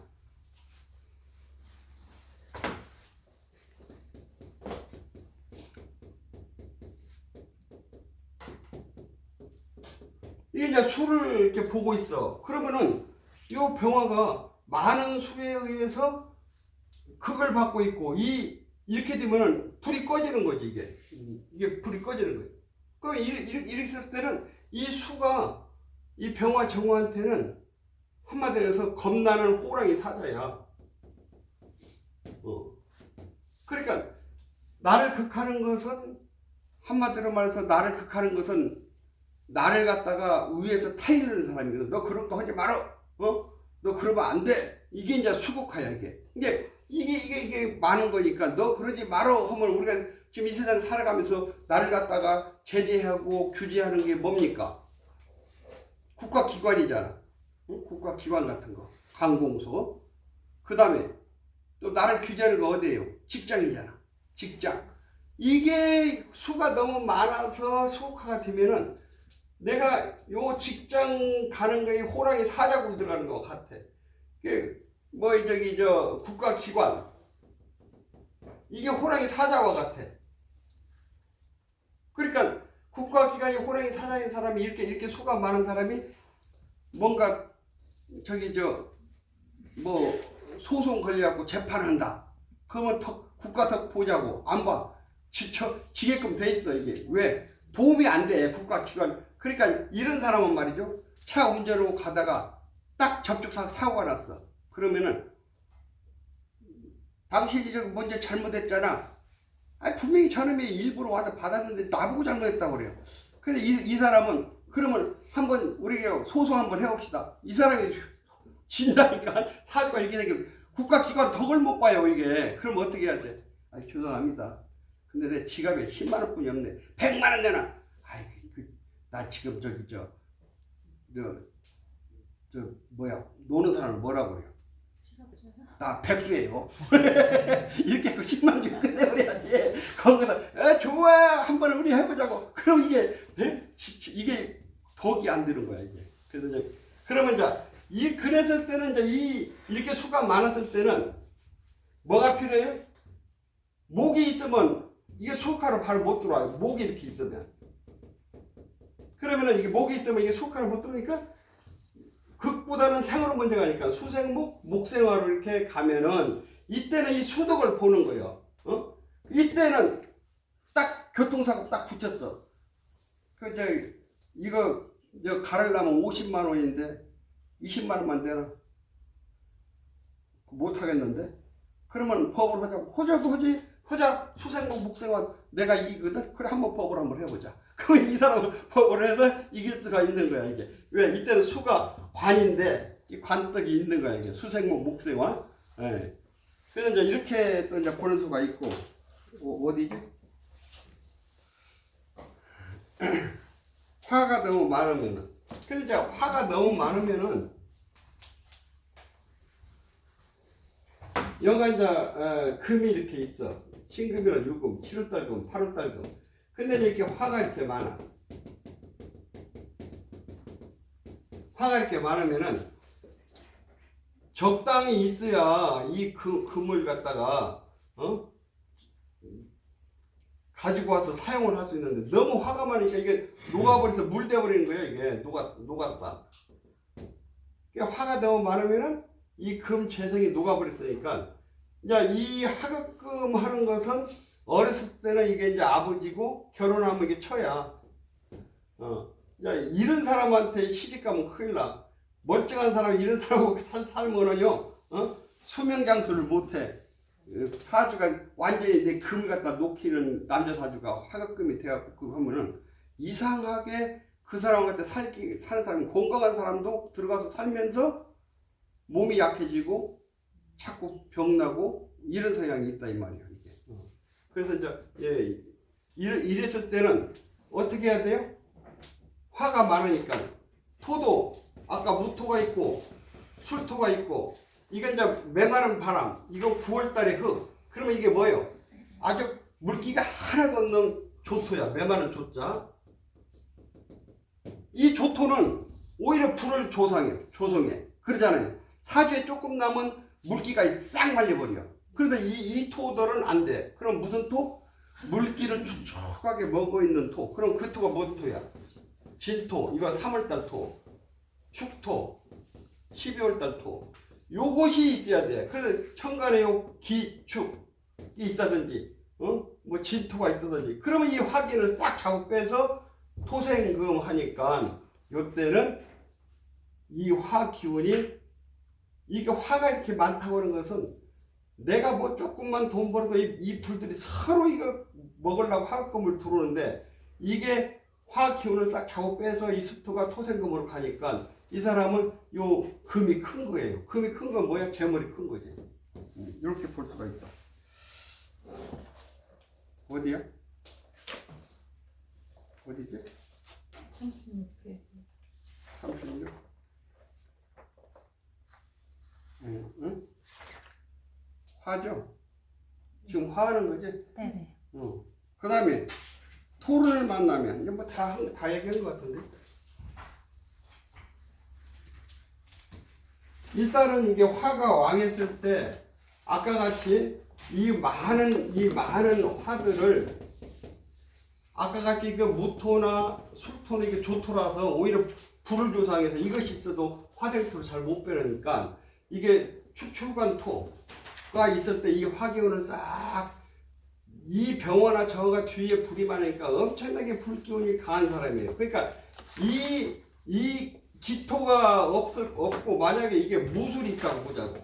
Speaker 1: 이게 이제 술을 이렇게 보고 있어. 그러면은 이 병화가 많은 술에 의해서 극을 받고 있고 이렇게 되면은 불이 꺼지는 거지 이게 불이 꺼지는 거예요. 그럼 이렇게 했을 때는 이 수가 이 병화 정화한테는 한마디로 해서 겁나는 호랑이 사자야. 그러니까 나를 극하는 것은 한마디로 말해서 나를 극하는 것은 나를 갖다가 위에서 타이르는 사람이거든. 너 그런 거 하지 말어. 너 그러면 안 돼. 이게 이제 수국화야 이게. 이게 많은 거니까 너 그러지 말어 하면 우리가 지금 이 세상 살아가면서 나를 갖다가 제재하고 규제하는 게 뭡니까? 국가기관이잖아. 국가기관 같은 거. 관공서. 그 다음에 또 나를 규제하는 거 어디예요? 직장이잖아. 직장. 이게 수가 너무 많아서 수국화가 되면은 내가 요 직장 가는 거에 호랑이 사자굴 들어가는 것 같아. 국가기관. 이게 호랑이 사자와 같아. 그러니까 국가기관이 호랑이 사자인 사람이 이렇게 수가 많은 사람이 뭔가 소송 걸려갖고 재판한다. 그러면 국가 덕 보자고 안 봐. 지게끔 돼 있어 이게. 왜? 도움이 안 돼 국가기관. 그러니까 이런 사람은 말이죠. 차 운전하고 가다가 딱 접촉사고가 났어. 그러면은 당신이 먼저 잘못했잖아. 분명히 저놈이 일부러 와서 받았는데 나보고 잘못했다고 그래요. 근데 이 사람은 그러면 한번 우리가 소송 한번 해봅시다. 이 사람이 진다니까 사주가 이렇게 생기면 국가기관 덕을 못 봐요 이게. 그럼 어떻게 해야 돼? 죄송합니다. 근데 내 지갑에 10만 원뿐이 없네. 100만 원 내놔. 나 지금 노는 사람을 뭐라고 그래요? 나 백수예요. 이렇게 해서 10만 원 주고 끝내버려야지. 거기서 좋아 한번 우리 해보자고. 그럼 이게 덕이 안 되는 거야 이게. 그래서 그러면 그랬을 때는 이렇게 수가 많았을 때는 뭐가 필요해요? 목이 있으면 이게 수국화로 바로 못 들어와요. 목이 이렇게 있으면. 그러면은 이게 목이 있으면 이게 수국화로 못 들어오니까 극보다는 생으로 먼저 가니까 수생목, 목생화로 이렇게 가면은 이때는 이 수덕을 보는 거예요. 이때는 딱 교통사고 딱 붙였어. 이거 가르려면 50만 원인데 20만 원만 되나? 못 하겠는데? 그러면 법을 하자고. 하자. 수생목, 목생화 내가 이기거든? 그래 한번 법을 한번 해보자. 그럼 이 사람은 법을 해서 이길 수가 있는 거야 이게. 왜? 이때는 수가 관인데 이 관떡이 있는 거야 이게. 수생목, 목생화. 예. 그래서 이제 이렇게 또 이제 보는 수가 있고, 어디지? 화가 너무 많으면은. 근데 이제 화가 너무 많으면은, 여기가 이제, 금이 이렇게 있어. 신금이랑 유금, 7월달 금, 8월달 금. 근데 이제 이렇게 화가 이렇게 많아. 화가 이렇게 많으면은, 적당히 있어야 이 금을 갖다가, 가지고 와서 사용을 할 수 있는데, 너무 화가 많으니까 이게 녹아버려서 물대버리는 거예요. 이게 녹았다. 그러니까 화가 너무 많으면은 이 금 재성이 녹아버렸으니까, 이제 이 하급금 하는 것은 어렸을 때는 이게 이제 아버지고, 결혼하면 이게 처야. 이제 이런 사람한테 시집가면 큰일 나. 멀쩡한 사람, 이런 사람하고 살면은요, 수명장수를 못해. 사주가 완전히 내 금을 갖다 놓기는 남자 사주가 화급금이 돼갖고 그 하면은 이상하게 그 사람한테 사는 사람이 건강한 사람도 들어가서 살면서 몸이 약해지고 자꾸 병나고 이런 성향이 있다 이 말이야 이게. 그래서 이제 이랬을 때는 어떻게 해야 돼요? 화가 많으니까 토도 아까 무토가 있고 술토가 있고. 이건 이제 메마른 바람, 이거 9월달에 흙. 그러면 이게 뭐예요? 아주 물기가 하나도 없는 조토야. 메마른 조자. 이 조토는 오히려 불을 조성해. 그러잖아요. 사주에 조금 남은 물기가 싹 말려버려. 그래서 이 토들은 안 돼. 그럼 무슨 토? 물기를 촉촉하게 먹어 있는 토. 그럼 그 토가 뭔 토야? 진토, 이거 3월달 토. 축토, 12월달 토. 요것이 있어야 돼. 그래서 천간에 요 기축이 있다든지, 뭐 진토가 있다든지. 그러면 이 화기를 싹 잡고 빼서 토생금 하니까, 요때는 이 화 기운이, 이게 화가 이렇게 많다고 하는 것은 내가 뭐 조금만 돈 벌어도 이 불들이 서로 이거 먹으려고 화금을 들어오는데, 이게 화 기운을 싹 잡고 빼서 이 습토가 토생금으로 가니까, 이 사람은 요 금이 큰 거예요. 금이 큰 건 뭐야? 재물이 큰 거지. 이렇게 볼 수가 있다. 어디야? 어디지?
Speaker 2: 36페이지.
Speaker 1: 36? 응? 화죠? 지금 화하는 거지?
Speaker 2: 네네.
Speaker 1: 그 다음에 토를 만나면, 이제 뭐 다 얘기한 것 같은데. 일단은 이게 화가 왕했을 때 아까 같이 이 많은 화들을 아까 같이 그 무토나 술토는 이게 조토라서 오히려 불을 조성해서 이것이 있어도 화생토를 잘 못 빼려니까 이게 축축한 토가 있을 때 이 화기운을 싹 이 병원이나 저가 주위에 불이 많으니까 엄청나게 불기운이 강한 사람이에요. 그러니까 이 기토가 없고 만약에 이게 무술이 있다고 보자고.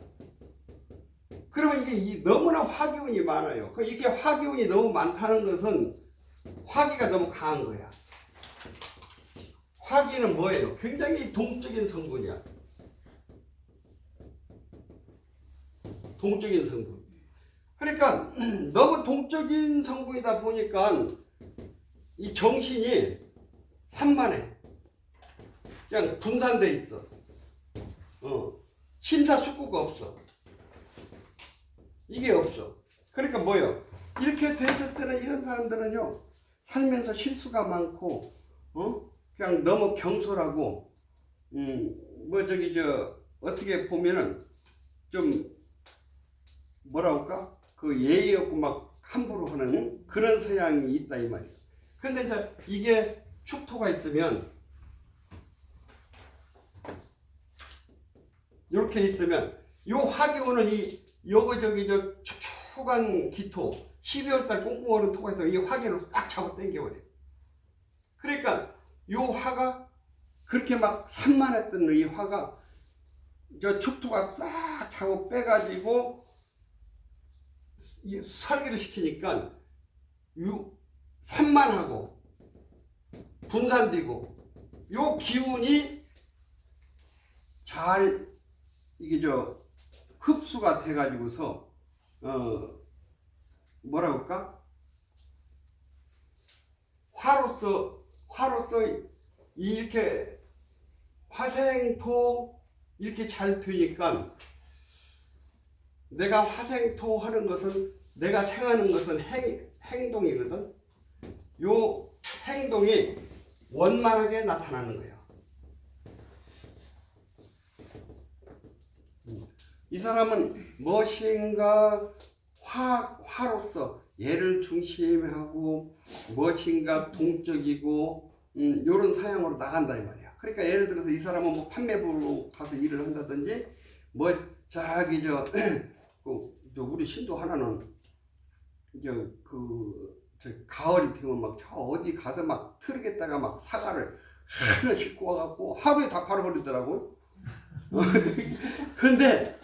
Speaker 1: 그러면 이게 너무나 화기운이 많아요. 이렇게 화기운이 너무 많다는 것은 화기가 너무 강한 거야. 화기는 뭐예요? 굉장히 동적인 성분이야. 동적인 성분. 그러니까 너무 동적인 성분이다 보니까 이 정신이 산만해. 그냥 분산돼 있어. 심사숙고가 없어. 이게 없어. 그러니까 뭐예요? 이렇게 됐을 때는 이런 사람들은요, 살면서 실수가 많고, 그냥 너무 경솔하고, 어떻게 보면은 좀 뭐라 할까? 그 예의 없고 막 함부로 하는 그런 성향이 있다 이 말이에요. 근데 이제 이게 축토가 있으면, 이렇게 있으면 요 화기운은 저 축축한 기토 12월달 꽁꽁 얼은 토가 있어 이 화기를 싹 잡아 당겨버려. 그러니까 요 화가 그렇게 막 산만했던 이 화가 저 축토가 싹 잡아 빼가지고 설계를 시키니까 산만하고 분산되고 요 기운이 잘 이게 흡수가 돼가지고서 뭐라 그럴까? 화로서 이렇게 화생토 이렇게 잘 되니까 내가 화생토 하는 것은 내가 생하는 것은 행동이거든. 요 행동이 원만하게 나타나는 거예요. 이 사람은 무엇인가 화로서 얘를 중심하고 무엇인가 동적이고 요런 사양으로 나간다 이 말이야. 그러니까 예를 들어서 이 사람은 뭐 판매부로 가서 일을 한다든지 뭐 저기 저 우리 신도 하나는 저 가을이 되면 막 저 어디 가서 막 트럭에다가 막 사과를 하나 싣고 와갖고 하루에 다 팔아버리더라고. 근데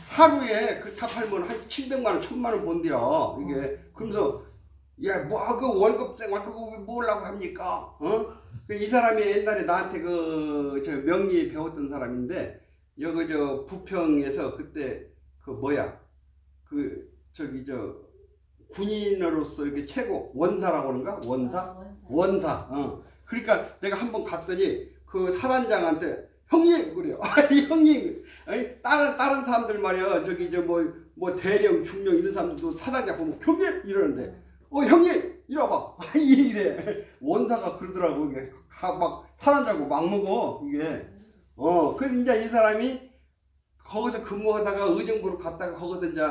Speaker 1: 하루에 그 다 팔면 한 700만 원, 1000만 원 번대요. 이게 그러면서 야, 뭐 그 월급 생활 그거 왜 뭐라고 합니까? 이 사람이 옛날에 나한테 저 명리 배웠던 사람인데 여기 저 부평에서 그때 저 군인으로서 이렇게 최고 원사라고 하는가? 원사. 그러니까 내가 한번 갔더니 그 사단장한테 형님 그래요. 아니 형님. 아니 다른 사람들 말이야. 저기 뭐 대령 중령 이런 사람들도 사단장 보면 형님 이러는데 형님 이리 와봐. 이래. 원사가 그러더라고. 이게 막 사단장고 막 먹어 이게. 그래서 이제 이 사람이 거기서 근무하다가 의정부로 갔다가 거기서 이제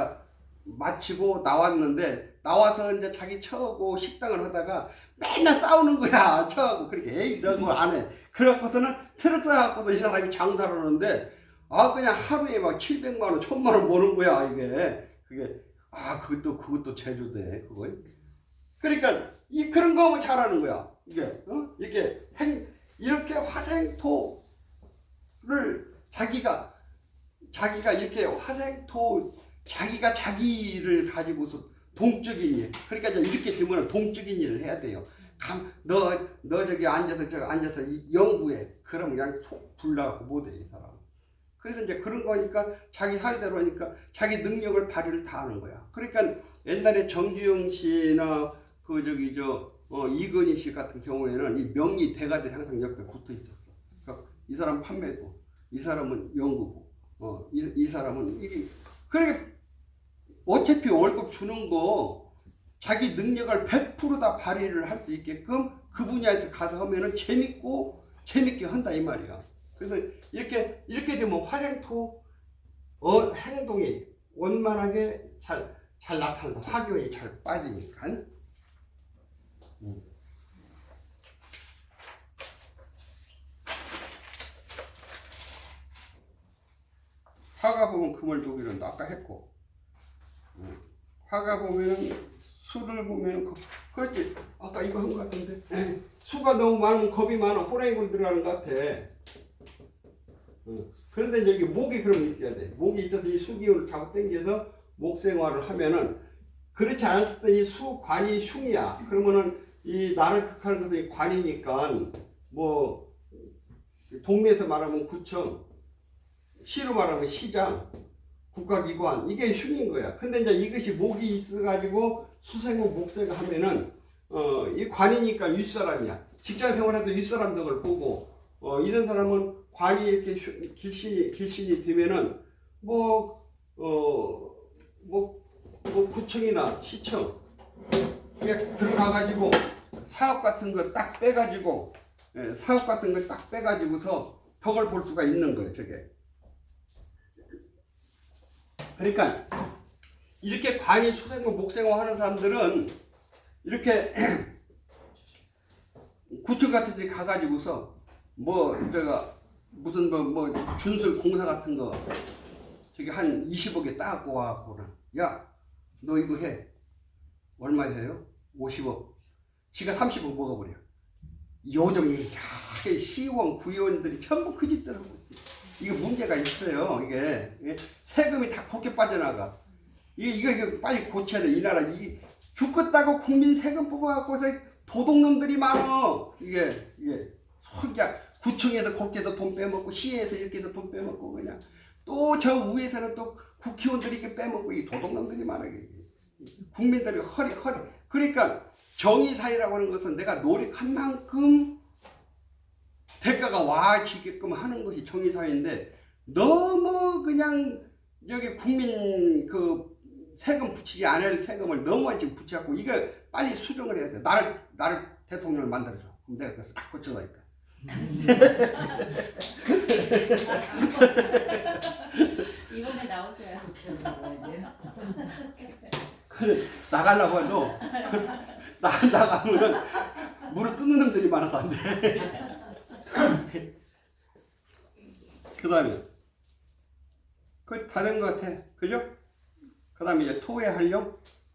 Speaker 1: 마치고 나와서 이제 자기 처하고 식당을 하다가 맨날 싸우는 거야. 처하고 그렇게 에이 이런 거 안 해. 그래갖고서는 트럭 사갖고서 이 사람이 장사를 하는데 그냥 하루에 막 700만 원, 1000만 원 버는 거야 이게. 그것도 제조돼 그거. 그러니까 그런 거 하면 잘하는 거야 이게. 이렇게 화생토를 자기가 이렇게 화생토 자기가 자기를 가지고서 동적인 일. 그러니까 이렇게 되면 동적인 일을 해야 돼요. 너 저기 앉아서 연구해. 그러면 그냥 속 불나갖고 못해 이 사람. 그래서 이제 그런 거니까 자기 사회대로 하니까 자기 능력을 발휘를 다 하는 거야. 그러니까 옛날에 정주영 씨나 이건희 씨 같은 경우에는 이 명리 대가들이 항상 옆에 붙어 있었어. 그러니까 이 사람 판매부, 이 사람은 연구부, 이 사람은 이게. 그러니까 어차피 월급 주는 거 자기 능력을 100% 다 발휘를 할 수 있게끔 그 분야에서 가서 하면은 재밌게 한다 이 말이야. 그래서 이렇게 되면 화생토 행동이 원만하게 잘 나타난다. 화기운이 잘 빠지니까. 화가 보면 금을 독이란다. 아까 했고. 화가 보면 수를 보면 그렇지. 아까 이거 한 것 같은데. 수가 너무 많으면 겁이 많아. 호랑이굴 들어가는 것 같아. 그런데 여기 목이 그럼 있어야 돼. 목이 있어서 이 수기운을 잡아 당겨서 목 생활을 하면은 그렇지 않았을 때 이 수관이 흉이야. 그러면은 이 나를 극하는 것은 이 관이니까 뭐 동네에서 말하면 구청, 시로 말하면 시장, 국가기관 이게 흉인 거야. 근데 이제 이것이 목이 있어가지고 수생목 목세가 하면은 이 관이니까 윗사람이야. 직장 생활해도 윗사람 덕을 보고 이런 사람은 관이 이렇게 길신이 되면은 구청이나 시청 그냥 들어가가지고 사업 같은 거 딱 빼가지고서 덕을 볼 수가 있는 거예요. 저게. 그러니까 이렇게 관이 수생모 목생모 하는 사람들은 이렇게 구청 같은 데 가가지고서 무슨 준설 공사 같은 거 저기 한 20억에 따갖고 와갖고는 야 너 이거 해. 얼마 해요? 50억. 지가 30억 먹어버려. 요정이 시의원 구의원들이 전부 그 짓들 하고 있어요. 이게 문제가 있어요. 이게 세금이 다 그렇게 빠져나가. 이거 빨리 고쳐야 돼. 이 나라 죽겠다고 국민 세금 뽑아갖고서 도둑놈들이 많어. 이게 구청에서 그렇게 해서 돈 빼먹고 시에서 이렇게 해서 돈 빼먹고 그냥 또 저 위에서는 또 국회의원들이 이렇게 빼먹고 이 도둑놈들이 많아. 국민들이 허리. 그러니까 정의사회라고 하는 것은 내가 노력한 만큼 대가가 와지게끔 하는 것이 정의사회인데 너무 그냥 여기 국민 그 세금 붙이지 않을 세금을 너무 지금 붙여갖고 이거 빨리 수정을 해야 돼. 나를 대통령을 만들어줘. 그럼 내가 그거 싹 고쳐놓을까.
Speaker 3: 이번에 나오셔요.
Speaker 1: 그래 나가려고 해도 나가면은 무릎 뜯는 놈들이 많아서 안 돼. 그 다음에 거의 다 된 것 같아. 그죠? 그 다음에 이제 토의 활용.